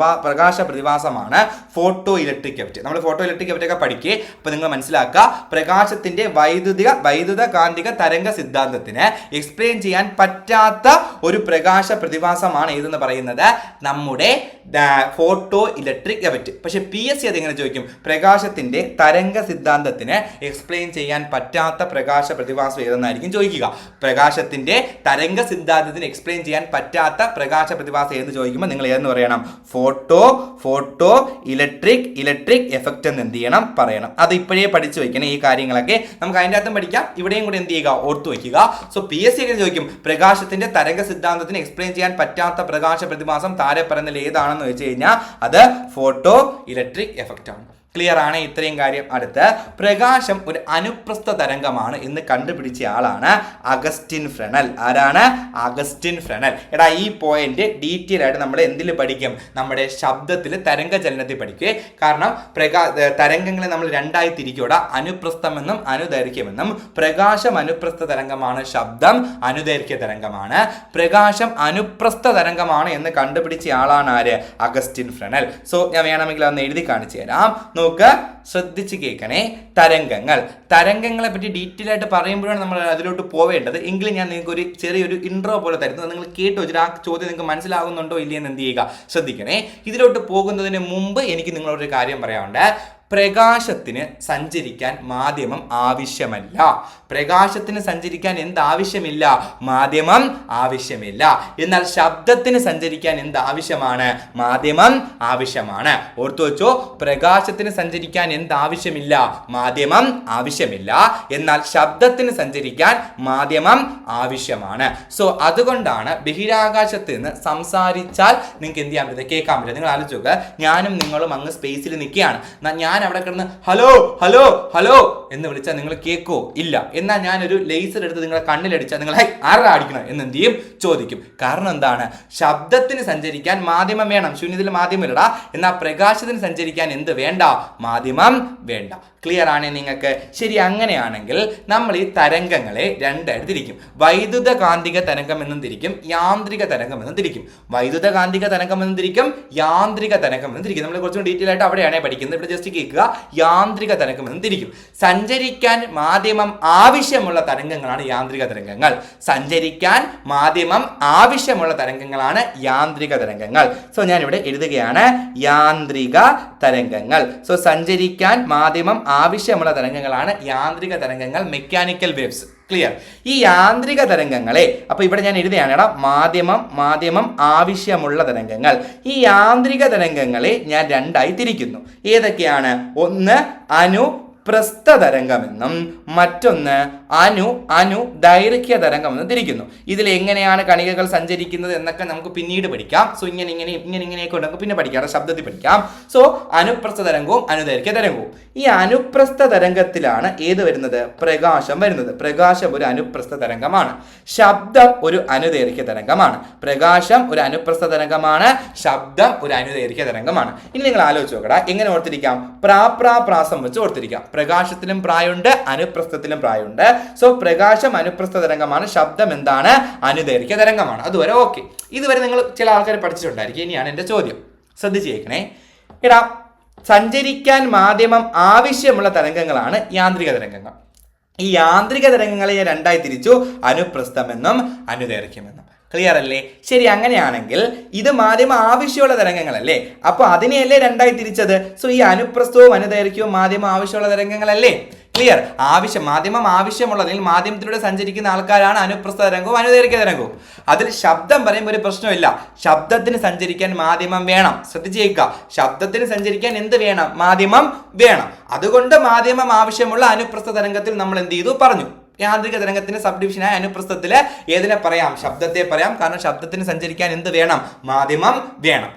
പ്രകാശ പ്രതിഭാസമാണ് ഫോട്ടോ ഇലക്ട്രിക് എഫക്റ്റ്. നമ്മൾ ഫോട്ടോ ഇലക്ട്രിക് എഫക്റ്റ് ഒക്കെ പഠിക്കുക. അപ്പോൾ നിങ്ങൾ മനസ്സിലാക്കുക, പ്രകാശത്തിന്റെ വൈദ്യുത കാന്തിക തരംഗ സിദ്ധാന്തത്തിന് എക്സ്പ്ലെയിൻ ചെയ്യാൻ പറ്റാത്ത ഒരു പ്രകാശ പ്രതിഭാസമാണ് ഇതെന്ന് പറയുന്നത് നമ്മുടെ ഫോട്ടോ ഇലക്ട്രിക് എഫക്റ്റ്. പക്ഷെ PSC അതെങ്ങനെ ചോദിക്കും, പ്രകാശത്തിന്റെ തരംഗ സിദ്ധാന്തത്തിന് എക്സ്പ്ലെയിൻ ചെയ്യാൻ പറ്റാത്ത പ്രകാശ പ്രതിഭാസം ഏതെന്നായിരിക്കും ചോദിക്കുക. പ്രകാശത്തിന്റെ തരംഗ സിദ്ധാന്തത്തിന് എക്സ്പ്ലെയിൻ ചെയ്യാൻ പറ്റാത്ത പ്രകാശ പ്രതിഭാസം ഏതെന്ന് ചോദിക്കുമ്പോൾ നിങ്ങൾ ഏതെന്ന് പറയണം, ഫോട്ടോ ഇലക്ട്രിക് എഫക്റ്റ് എന്ന് എന്ത് ചെയ്യണം, പറയണം. അത് ഇപ്പോഴേ പഠിച്ചു വെക്കണം. ഈ കാര്യങ്ങളൊക്കെ നമുക്ക് അതിൻ്റെ അകത്തും പഠിക്കാം, ഇവിടെയും കൂടെ എന്ത് ചെയ്യുക, ഓർത്തു വയ്ക്കുക. സോ PSC എങ്ങനെ ചോദിക്കും, പ്രകാശത്തിന്റെ തരംഗ സിദ്ധാന്തത്തിന് എക്സ്പ്ലെയിൻ ചെയ്യാൻ പറ്റാത്ത പ്രകാശ പ്രതിഭാസം താഴെ പറയുന്നതിൽ ഏതാണെന്ന് വെച്ച് കഴിഞ്ഞാൽ അത് ഫോട്ടോ ഇലക്ട്രിക് എഫക്റ്റ് ആണ്. ക്ലിയർ ആണ് ഇത്രയും കാര്യം. അടുത്ത്, പ്രകാശം ഒരു അനുപ്രസ്ഥ തരംഗമാണ് എന്ന് കണ്ടുപിടിച്ച ആളാണ് അഗസ്റ്റിൻ ഫ്രെനൽ. ആരാണ്? Augustine final. എടാ ഈ പോയിന്റ് ഡീറ്റെയിൽ ആയിട്ട് നമ്മൾ എന്തിൽ പഠിക്കും, നമ്മുടെ ശബ്ദത്തിൽ തരംഗ ചലനത്തിൽ പഠിക്കുക. കാരണം തരംഗങ്ങളെ നമ്മൾ രണ്ടായി തിരിക്കൂടാ, അനുപ്രസ്ഥമെന്നും അനുദൈർഘ്യമെന്നും. പ്രകാശം അനുപ്രസ്ഥ തരംഗമാണ്, ശബ്ദം അനുദൈർഘ്യ തരംഗമാണ്. പ്രകാശം അനുപ്രസ്ഥ തരംഗമാണ് എന്ന് കണ്ടുപിടിച്ച ആളാണ് ആര്, അഗസ്റ്റിൻ ഫ്രെനൽ. സോ ഞാൻ വേണമെങ്കിൽ അന്ന് എഴുതി കാണിച്ചു തരാം. നോക്ക്, ശ്രദ്ധിച്ച് കേൾക്കണേ. തരംഗങ്ങളെ പറ്റി ഡീറ്റെയിൽ ആയിട്ട് പറയുമ്പോഴാണ് നമ്മൾ അതിലോട്ട് പോവേണ്ടത്. എങ്കിലും ഞാൻ നിങ്ങൾക്ക് ഒരു ചെറിയൊരു ഇൻട്രോ പോലെ തരുന്നത്, നിങ്ങൾ കേട്ട് വെച്ചിട്ട് ആ ചോദ്യം നിങ്ങൾക്ക് മനസ്സിലാകുന്നുണ്ടോ ഇല്ലയെന്ന് എന്ത് ചെയ്യുക, ശ്രദ്ധിക്കണേ. ഇതിലോട്ട് പോകുന്നതിന് മുമ്പ് എനിക്ക് നിങ്ങളൊരു കാര്യം പറയാനുണ്ട്. പ്രകാശത്തിന് സഞ്ചരിക്കാൻ മാധ്യമം ആവശ്യമല്ല. പ്രകാശത്തിന് സഞ്ചരിക്കാൻ എന്താവശ്യമില്ല, മാധ്യമം ആവശ്യമില്ല. എന്നാൽ ശബ്ദത്തിന് സഞ്ചരിക്കാൻ എന്താവശ്യമാണ്, മാധ്യമം ആവശ്യമാണ്. ഓർത്തു വെച്ചോ, പ്രകാശത്തിന് സഞ്ചരിക്കാൻ എന്താവശ്യമില്ല, മാധ്യമം ആവശ്യമില്ല. എന്നാൽ ശബ്ദത്തിന് സഞ്ചരിക്കാൻ മാധ്യമം ആവശ്യമാണ്. സോ അതുകൊണ്ടാണ് ബഹിരാകാശത്ത് നിന്ന് സംസാരിച്ചാൽ നിങ്ങൾക്ക് എന്ത് ചെയ്യാൻ പറ്റില്ല, കേൾക്കാൻ പറ്റില്ല. നിങ്ങൾ ആലോചിച്ച് നോക്കുക, ഞാനും നിങ്ങളും അങ്ങ് സ്പേസിൽ നിൽക്കുകയാണ്. ഞാൻ അവിടെ കിടന്ന് ഹലോ ഹലോ ഹലോ എന്ന് വിളിച്ചാൽ നിങ്ങൾ കേൾക്കോ? ഇല്ല. എന്നാൽ ഞാനൊരു ലേസർ എടുത്ത് നിങ്ങളെ കണ്ണിലടിച്ചാൽ നിങ്ങൾ ആരാ അടിക്കണം എന്ന് എന്ത് ചെയ്യും, ചോദിക്കും. കാരണം എന്താണ്, ശബ്ദത്തിന് സഞ്ചരിക്കാൻ മാധ്യമം വേണം, ശൂന്യത്തിൽ മാധ്യമമില്ലടാ. എന്നാൽ പ്രകാശത്തിന് സഞ്ചരിക്കാൻ എന്ത് വേണ്ട, മാധ്യമം വേണ്ട. ക്ലിയർ ആണ് നിങ്ങൾക്ക്? ശരി, അങ്ങനെയാണെങ്കിൽ നമ്മൾ ഈ തരംഗങ്ങളെ രണ്ടായിട്ട് തിരിക്കും. വൈദ്യുത കാന്തിക തരംഗം എന്നും തിരിക്കും, യാന്ത്രിക തരംഗം എന്നും തിരിക്കും. വൈദ്യുത കാന്തിക തരംഗം എന്നും തിരിക്കും, യാന്ത്രിക തരംഗം എന്നും തിരിക്കും. നമ്മൾ കുറച്ചും ഡീറ്റെയിൽ ആയിട്ട് അവിടെയാണ് പഠിക്കുന്നത്. ഇവിടെ ജസ്റ്റ് കേൾക്കുക, യാന്ത്രിക തരംഗം എന്നും തിരിക്കും. സഞ്ചരിക്കാൻ മാധ്യമം ആവശ്യമുള്ള തരംഗങ്ങളാണ് യാന്ത്രിക തരംഗങ്ങൾ. സഞ്ചരിക്കാൻ മാധ്യമം ആവശ്യമുള്ള തരംഗങ്ങളാണ് യാന്ത്രിക തരംഗങ്ങൾ. സോ ഞാൻ ഇവിടെ എഴുതുകയാണ് യാന്ത്രിക തരംഗങ്ങൾ. സോ സഞ്ചരിക്കാൻ മാധ്യമം ആവശ്യമുള്ള തരംഗങ്ങളാണ് യാന്ത്രിക തരംഗങ്ങൾ, മെക്കാനിക്കൽ വേവ്സ്. ക്ലിയർ? ഈ യാന്ത്രിക തരംഗങ്ങളെ, അപ്പൊ ഇവിടെ ഞാൻ എഴുതുകയാണ് മാധ്യമം ആവശ്യമുള്ള തരംഗങ്ങൾ. ഈ യാന്ത്രിക തരംഗങ്ങളെ ഞാൻ രണ്ടായി തിരിക്കുന്നു. ഏതൊക്കെയാണ്? ഒന്ന് അനുപ്രസ്ഥ തരംഗമെന്നും മറ്റൊന്ന് അനു ദൈർഘ്യ തരംഗമെന്നും തിരിക്കുന്നു. ഇതിൽ എങ്ങനെയാണ് കണികകൾ സഞ്ചരിക്കുന്നത് എന്നൊക്കെ നമുക്ക് പിന്നീട് പഠിക്കാം. സോ ഇങ്ങനെയൊക്കെ ഉണ്ടെങ്കിൽ പിന്നെ പഠിക്കാം, ശബ്ദത്തിൽ പഠിക്കാം. സോ അനുപ്രസ്ഥ തരംഗവും അനുദൈർഘ്യ തരംഗവും. ഈ അനുപ്രസ്ഥ തരംഗത്തിലാണ് ഏത് വരുന്നത്? പ്രകാശം വരുന്നത്. പ്രകാശം ഒരു അനുപ്രസ്ഥ തരംഗമാണ്, ശബ്ദം ഒരു അനുദൈർഘ്യ തരംഗമാണ്. പ്രകാശം ഒരു അനുപ്രസ്ഥ തരംഗമാണ്, ശബ്ദം ഒരു അനുദൈർഘ്യ തരംഗമാണ്. ഇനി നിങ്ങൾ ആലോചിച്ച് നോക്കടാ, എങ്ങനെ ഓർത്തിരിക്കാം? പ്രാസം വെച്ച് ഓർത്തിരിക്കാം. പ്രകാശത്തിലും പ്രായമുണ്ട്, അനുപ്രസ്ഥത്തിലും പ്രായമുണ്ട്. സോ പ്രകാശം അനുപ്രസ്ഥ തരംഗമാണ്, ശബ്ദം എന്താണ്? അനുദൈർഘ്യ തരംഗമാണ്. അതുവരെ ഓക്കെ. ഇതുവരെ നിങ്ങൾ ചില ആൾക്കാർ പഠിച്ചിട്ടുണ്ടായിരിക്കും. ഇനിയാണ് എൻ്റെ ചോദ്യം, ശ്രദ്ധിച്ച് കേൾക്കണേ. എടാ, സഞ്ചരിക്കാൻ മാധ്യമം ആവശ്യമുള്ള തരംഗങ്ങളാണ് യാന്ത്രിക തരംഗങ്ങൾ. ഈ യാന്ത്രിക തരംഗങ്ങളെ ഞാൻ രണ്ടായി തിരിച്ചു, അനുപ്രസ്ഥമെന്നും അനുദൈർഘ്യമെന്നും. ക്ലിയർ അല്ലേ? ശരി, അങ്ങനെയാണെങ്കിൽ ഇത് മാധ്യമം ആവശ്യമുള്ള തരംഗങ്ങളല്ലേ, അപ്പൊ അതിനെയല്ലേ രണ്ടായി തിരിച്ചത്. സോ ഈ അനുപ്രസ്ഥവും അനുദൈർഘ്യവും മാധ്യമം ആവശ്യമുള്ള തരംഗങ്ങളല്ലേ? ക്ലിയർ? മാധ്യമം ആവശ്യമുള്ള, അല്ലെങ്കിൽ മാധ്യമത്തിലൂടെ സഞ്ചരിക്കുന്ന ആൾക്കാരാണ് അനുപ്രസ്ഥ തരംഗവും അനുദൈർഘ്യ തരംഗവും. അതിൽ ശബ്ദം പറയുമ്പോൾ ഒരു പ്രശ്നമില്ല, ശബ്ദത്തിന് സഞ്ചരിക്കാൻ മാധ്യമം വേണം. ശ്രദ്ധിച്ചേക്കുക, ശബ്ദത്തിന് സഞ്ചരിക്കാൻ എന്ത് വേണം? മാധ്യമം വേണം. അതുകൊണ്ട് മാധ്യമം ആവശ്യമുള്ള അനുപ്രസ്ഥ തരംഗത്തിൽ നമ്മൾ എന്ത് ചെയ്തു? പറഞ്ഞു. യാന്ത്രിക തരംഗത്തിന്റെ സബ് ഡിവിഷനായ അനുപ്രസ്ഥത്തില് ഏതിനെ പറയാം? ശബ്ദത്തെ പറയാം. കാരണം ശബ്ദത്തിന് സഞ്ചരിക്കാൻ എന്ത് വേണം? മാധ്യമം വേണം.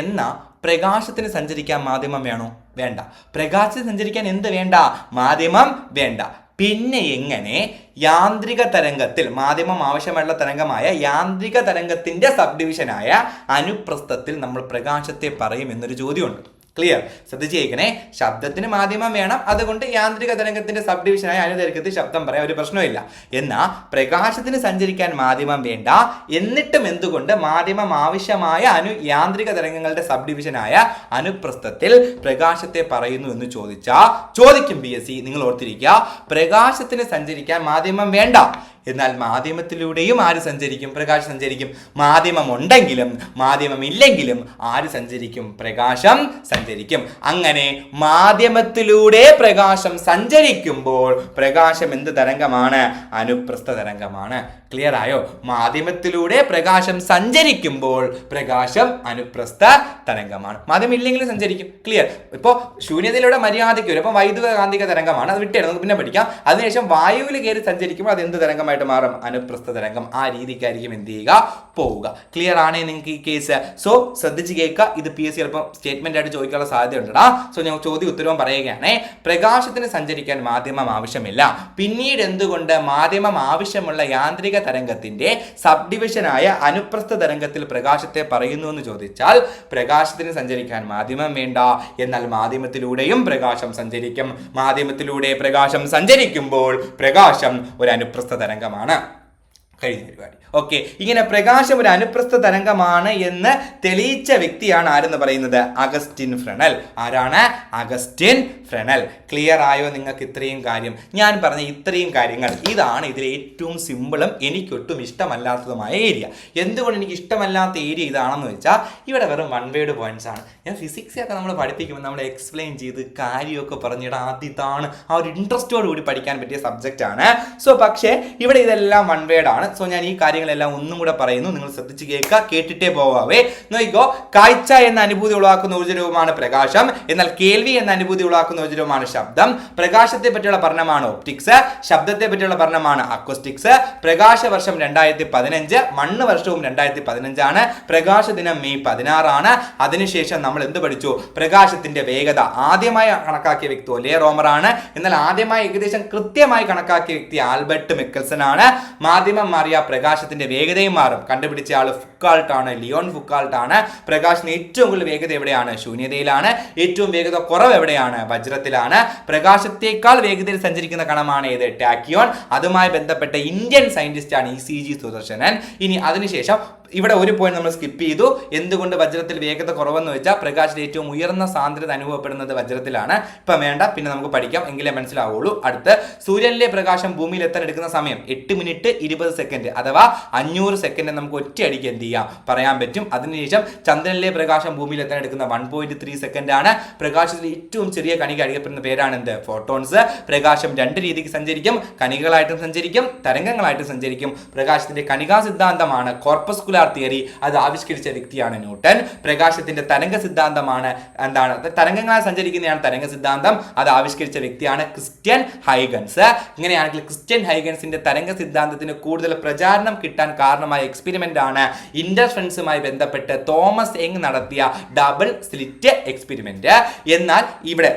എന്നാ പ്രകാശത്തിന് സഞ്ചരിക്കാൻ മാധ്യമം വേണോ? വേണ്ട. പ്രകാശത്തിന് സഞ്ചരിക്കാൻ എന്ത് വേണ്ട? മാധ്യമം വേണ്ട. പിന്നെ എങ്ങനെ യാന്ത്രിക തരംഗത്തിൽ മാധ്യമം ആവശ്യമായുള്ള തരംഗമായ യാന്ത്രിക തരംഗത്തിന്റെ സബ് ഡിവിഷനായ അനുപ്രസ്ഥത്തിൽ നമ്മൾ പ്രകാശത്തെ പറയും എന്നൊരു ചോദ്യമുണ്ട്. ക്ലിയർ? ശ്രദ്ധിച്ച് കേൾക്കണേ. ശബ്ദത്തിന് മാധ്യമം വേണം, അതുകൊണ്ട് യാന്ത്രിക തരംഗത്തിന്റെ സബ് ഡിവിഷനായ അനുതരംഗത്തിൽ ശബ്ദം പറയാൻ ഒരു പ്രശ്നമില്ല. എന്നാൽ പ്രകാശത്തിന് സഞ്ചരിക്കാൻ മാധ്യമം വേണ്ട, എന്നിട്ടും എന്തുകൊണ്ട് മാധ്യമം ആവശ്യമായ യാന്ത്രിക തരംഗങ്ങളുടെ സബ് ഡിവിഷനായ അനുപ്രസ്ഥത്തിൽ പ്രകാശത്തെ പറയുന്നു എന്ന് ചോദിക്കും PSC. നിങ്ങൾ ഓർത്തിരിക്കുക, പ്രകാശത്തിന് സഞ്ചരിക്കാൻ മാധ്യമം വേണ്ട, എന്നാൽ മാധ്യമത്തിലൂടെയും ആര് സഞ്ചരിക്കും? പ്രകാശം സഞ്ചരിക്കും. മാധ്യമം ഉണ്ടെങ്കിലും മാധ്യമം ഇല്ലെങ്കിലും ആര് സഞ്ചരിക്കും? പ്രകാശം സഞ്ചരിക്കും. അങ്ങനെ മാധ്യമത്തിലൂടെ പ്രകാശം സഞ്ചരിക്കുമ്പോൾ പ്രകാശം എന്ത് തരംഗമാണ്? അനുപ്രസ്ഥ തരംഗമാണ്. ക്ലിയർ ആയോ? മാധ്യമത്തിലൂടെ പ്രകാശം സഞ്ചരിക്കുമ്പോൾ പ്രകാശം അനുപ്രസ്ഥ തരംഗമാണ്. മാധ്യമം ഇല്ലെങ്കിലും സഞ്ചരിക്കും. ക്ലിയർ? ഇപ്പോൾ ശൂന്യതയിലൂടെ മര്യാദയ്ക്ക് വരും. അപ്പോൾ വൈദ്യുത കാന്തിക തരംഗമാണ്, അത് വിട്ടേ, നമുക്ക് പിന്നെ പഠിക്കാം. അതിനുശേഷം വായുവിൽ കയറി സഞ്ചരിക്കുമ്പോൾ അത് എന്ത് തരംഗമായിട്ട് മാറും? അനുപ്രസ്ഥ തരംഗം. ആ രീതിക്കായിരിക്കും എന്ത് ചെയ്യുക? പോവുക. ക്ലിയർ ആണേ നിങ്ങൾക്ക് ഈ കേസ്? സോ ശ്രദ്ധിച്ച് കേൾക്കുക. ഇത് PSC ചിലപ്പോൾ സ്റ്റേറ്റ്മെന്റ് ആയിട്ട് ചോദിക്കാനുള്ള സാധ്യത ഉണ്ടടാ. സോ ഞാൻ ചോദ്യം ഉത്തരവും പറയുകയാണേ. പ്രകാശത്തിന് സഞ്ചരിക്കാൻ മാധ്യമം ആവശ്യമില്ല, പിന്നീട് എന്തുകൊണ്ട് മാധ്യമം ആവശ്യമുള്ള യാന്ത്രിക തരംഗത്തിന്റെ സബ് ഡിവിഷനായ അനുപ്രസ്ഥ തരംഗത്തിൽ പ്രകാശത്തെ പറയുന്നു എന്ന് ചോദിച്ചാൽ പ്രകാശത്തിന് സഞ്ചരിക്കാൻ മാധ്യമം വേണ്ട, എന്നാൽ മാധ്യമത്തിലൂടെയും പ്രകാശം സഞ്ചരിക്കും. മാധ്യമത്തിലൂടെ പ്രകാശം സഞ്ചരിക്കുമ്പോൾ പ്രകാശം ഒരു അനുപ്രസ്ഥ തരംഗമാണ്. കഴിഞ്ഞ പരിപാടി. ഓക്കെ, ഇങ്ങനെ പ്രകാശം ഒരു അനുപ്രസ്ഥ തരംഗമാണ് എന്ന് തെളിയിച്ച വ്യക്തിയാണ് ആരെന്ന് പറയുന്നത്? അഗസ്റ്റിൻ ഫ്രെണൽ. ആരാണ്? അഗസ്റ്റിൻ ഫ്രെണൽ. ക്ലിയർ ആയോ നിങ്ങൾക്ക് ഇത്രയും കാര്യം? ഞാൻ പറഞ്ഞ ഇത്രയും കാര്യങ്ങൾ, ഇതാണ് ഇതിലെ ഏറ്റവും സിമ്പിളും എനിക്കൊട്ടും ഇഷ്ടമല്ലാത്തതുമായ ഏരിയ. എന്തുകൊണ്ട് എനിക്ക് ഇഷ്ടമല്ലാത്ത ഏരിയ ഇതാണെന്ന് വെച്ചാൽ ഇവിടെ വെറും വൺ വേർഡ് പോയിന്റ്സ് ആണ്. ഞാൻ ഫിസിക്സൊക്കെ നമ്മൾ പഠിപ്പിക്കുമ്പോൾ നമ്മൾ എക്സ്പ്ലെയിൻ ചെയ്ത് കാര്യമൊക്കെ പറഞ്ഞിട്ട് ആദ്യത്താണ് ആ ഒരു ഇൻട്രസ്റ്റോട് കൂടി പഠിക്കാൻ പറ്റിയ സബ്ജക്റ്റ് ആണ്. സോ പക്ഷേ ഇവിടെ ഇതെല്ലാം വൺ വേർഡ് ആണ്. സോ ഞാൻ ഈ കാര്യങ്ങളെല്ലാം ഒന്നും കൂടെ പറയുന്നു, നിങ്ങൾ ശ്രദ്ധിച്ച് കേൾക്കുക, കേട്ടിട്ടേ പോവാവേ. നോക്കിക്കോ, കാഴ്ച എന്ന അനുഭൂതി ഉളവാക്കുന്ന ഊർജ്ജരൂപമാണ് പ്രകാശം, എന്നാൽ കേൾവി എന്ന അനുഭൂതി ഉളവാക്കുന്ന ഊർജ്ജരൂപമാണ് ശബ്ദം. പ്രകാശത്തെ പറ്റിയുള്ള പഠനമാണ് ഒപ്റ്റിക്സ്, ശബ്ദത്തെ പറ്റിയുള്ള പഠനമാണ് അക്വസ്റ്റിക്സ്. പ്രകാശ വർഷം 2015, മണ്ണ് വർഷവും 2015 ആണ്. പ്രകാശ ദിനം മെയ് 16 ആണ്. അതിനുശേഷം നമ്മൾ എന്ത് പഠിച്ചു? പ്രകാശത്തിന്റെ വേഗത ആദ്യമായി കണക്കാക്കിയ വ്യക്തി ഒലേ റോമർ ആണ്, എന്നാൽ ആദ്യമായി ഏകദേശം കൃത്യമായി കണക്കാക്കിയ വ്യക്തി ആൽബർട്ട് മിക്കൽസൺ ആണ്. മാധ്യമം മാറിയ പ്രകാശത്തിന്റെ വേഗതയും മാറും. കണ്ടുപിടിച്ച ആള് ഫുക്കാൾട്ട് ആണ്, ലിയോൺ ഫുക്കാൾട്ട് ആണ്. പ്രകാശത്തിന് ഏറ്റവും കൂടുതൽ വേഗത എവിടെയാണ്? ശൂന്യതയിലാണ്. ഏറ്റവും വേഗത കുറവ് എവിടെയാണ്? വജ്രത്തിലാണ്. പ്രകാശത്തേക്കാൾ വേഗതയിൽ സഞ്ചരിക്കുന്ന കണമാണ് ഏത്? ടാക്കിയോൺ. അതുമായി ബന്ധപ്പെട്ട ഇന്ത്യൻ സയന്റിസ്റ്റ് ആണ് ECG സുദർശനൻ. ഇനി അതിനുശേഷം ഇവിടെ ഒരു പോയിന്റ് നമ്മൾ സ്കിപ്പ് ചെയ്തു. എന്തുകൊണ്ട് വജ്രത്തിൽ വേഗത കുറവെന്ന് വെച്ചാൽ പ്രകാശത്തിൽ ഏറ്റവും ഉയർന്ന സാന്ദ്രത അനുഭവപ്പെടുന്നത് വജ്രത്തിലാണ്. ഇപ്പം വേണ്ട, പിന്നെ നമുക്ക് പഠിക്കാം, എങ്കിലേ മനസ്സിലാവുള്ളൂ. അടുത്ത് സൂര്യനിലെ പ്രകാശം ഭൂമിയിൽ എത്താൻ എടുക്കുന്ന സമയം 8 മിനിറ്റ് 20 സെക്കൻഡ്, അഥവാ 500 സെക്കൻഡ് നമുക്ക് ഒറ്റയടിക്ക് എന്ത് ചെയ്യാം? പറയാൻ പറ്റും. അതിനുശേഷം ചന്ദ്രനിലെ പ്രകാശം ഭൂമിയിൽ എത്താൻ എടുക്കുന്ന 1.3 സെക്കൻഡ് ആണ്. പ്രകാശത്തിൽ ഏറ്റവും ചെറിയ കണിക അറിയപ്പെടുന്ന പേരാണ് എന്ത്? ഫോട്ടോൺസ്. പ്രകാശം രണ്ട് രീതിക്ക് സഞ്ചരിക്കും, കണികകളായിട്ടും സഞ്ചരിക്കും, തരംഗങ്ങളായിട്ടും സഞ്ചരിക്കും. പ്രകാശത്തിന്റെ കണികാ സിദ്ധാന്തമാണ് കോർപ്പസ്കുലാർ തിയറി, അത് ആവിഷ്കരിച്ച വ്യക്തിയാണ് ന്യൂട്ടൺ. പ്രകാശത്തിന്റെ തരംഗ സിദ്ധാന്തമാണ് എന്താണ്? തരംഗങ്ങളായി സഞ്ചരിക്കുന്നതാണ് തരംഗ സിദ്ധാന്തം, അത് ആവിഷ്കരിച്ച വ്യക്തിയാണ് ക്രിസ്റ്റ്യൻ ഹൈഗൻസ്. ഇങ്ങനെയാണെങ്കിൽ ക്രിസ്റ്റ്യൻ ഹൈഗൻസിന്റെ തരംഗ സിദ്ധാന്തത്തിന് കൂടുതൽ പ്രചാരണം കിട്ടാൻ കാരണമായ എക്സ്പെരിമെന്റ് ആണ് ഇന്റർഫറൻസുമായി ബന്ധപ്പെട്ട് തോമസ് യങ് നടത്തിയ ഡബിൾ സ്ലിറ്റ് എക്സ്പെരിമെന്റ്. എന്നാൽ ഇവിടെ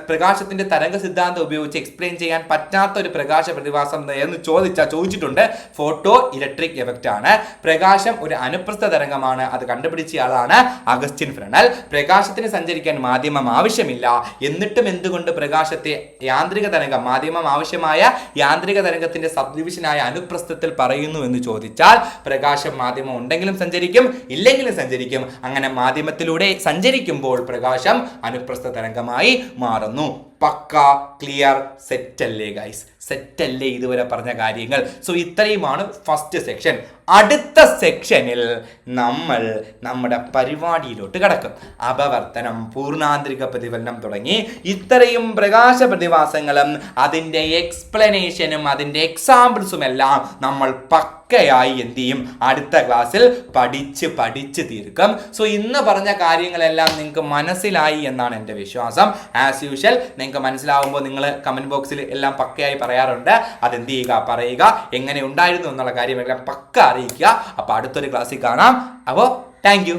പ്രകാശത്തിന്റെ തരംഗ സിദ്ധാന്തം ഉപയോഗിച്ച് എക്സ്പ്ലെയിൻ ചെയ്യാൻ പറ്റാത്ത ഒരു പ്രകാശ പ്രതിഭാസം എന്ന് ചോദിച്ചിട്ടുണ്ട്. ഫോട്ടോ ഇലക്ട്രിക് എഫക്റ്റ് ആണ്. പ്രകാശം ഒരു അനുപ്രസ്ഥ തരംഗമാണ്, അത് കണ്ടുപിടിച്ച ആളാണ് അഗസ്റ്റിൻ ഫ്രെണൽ. പ്രകാശത്തിന് സഞ്ചരിക്കാൻ മാധ്യമം ആവശ്യമില്ല, എന്നിട്ടും എന്തുകൊണ്ട് പ്രകാശത്തെ യാന്ത്രിക തരംഗം, മാധ്യമം ആവശ്യമായ യാന്ത്രിക തരംഗത്തിന്റെ സബ് ഡിവിഷനായ അനുപ്രസ്ഥത്തിൽ പറയുന്നു എന്ന് ചോദിച്ചാൽ പ്രകാശം മാധ്യമം ഉണ്ടെങ്കിലും സഞ്ചരിക്കും, ഇല്ലെങ്കിലും സഞ്ചരിക്കും. അങ്ങനെ മാധ്യമത്തിലൂടെ സഞ്ചരിക്കുമ്പോൾ പ്രകാശം അനുപ്രസ്ഥ തരംഗമായി മാറുന്നു. പക്ക ക്ലിയർ? സെറ്റ് അല്ലേ ഗൈസ്? സെറ്റ് അല്ലേ ഇതുവരെ പറഞ്ഞ കാര്യങ്ങൾ? സോ ഇത്രയുമാണ് ഫസ്റ്റ് സെക്ഷൻ. അടുത്ത സെക്ഷനിൽ നമ്മൾ നമ്മുടെ പരിപാടിയിലോട്ട് കടക്കും. അപവർത്തനം, പൂർണ്ണാന്തരിക പ്രതിഫലനം തുടങ്ങി ഇത്രയും പ്രകാശ പ്രതിഭാസങ്ങളും അതിൻ്റെ എക്സ്പ്ലനേഷനും അതിൻ്റെ എക്സാമ്പിൾസും എല്ലാം നമ്മൾ പക്കയായി എന്ത് ചെയ്യും? അടുത്ത ക്ലാസ്സിൽ പഠിച്ച് തീർക്കും. സോ ഇന്ന് പറഞ്ഞ കാര്യങ്ങളെല്ലാം നിങ്ങൾക്ക് മനസ്സിലായി എന്നാണ് എൻ്റെ വിശ്വാസം. ആസ് യൂഷ്വൽ നിങ്ങൾക്ക് മനസ്സിലാവുമ്പോൾ നിങ്ങൾ കമന്റ് ബോക്സിൽ എല്ലാം പക്കയായി പറയാറുണ്ട്. അതെന്ത് ചെയ്യുക? പറയുക. എങ്ങനെ ഉണ്ടായിരുന്നു എന്നുള്ള കാര്യമെല്ലാം പക്ക അറിയിക്കുക. അപ്പോൾ അടുത്തൊരു ക്ലാസ്സിൽ കാണാം. അപ്പോൾ താങ്ക് യു.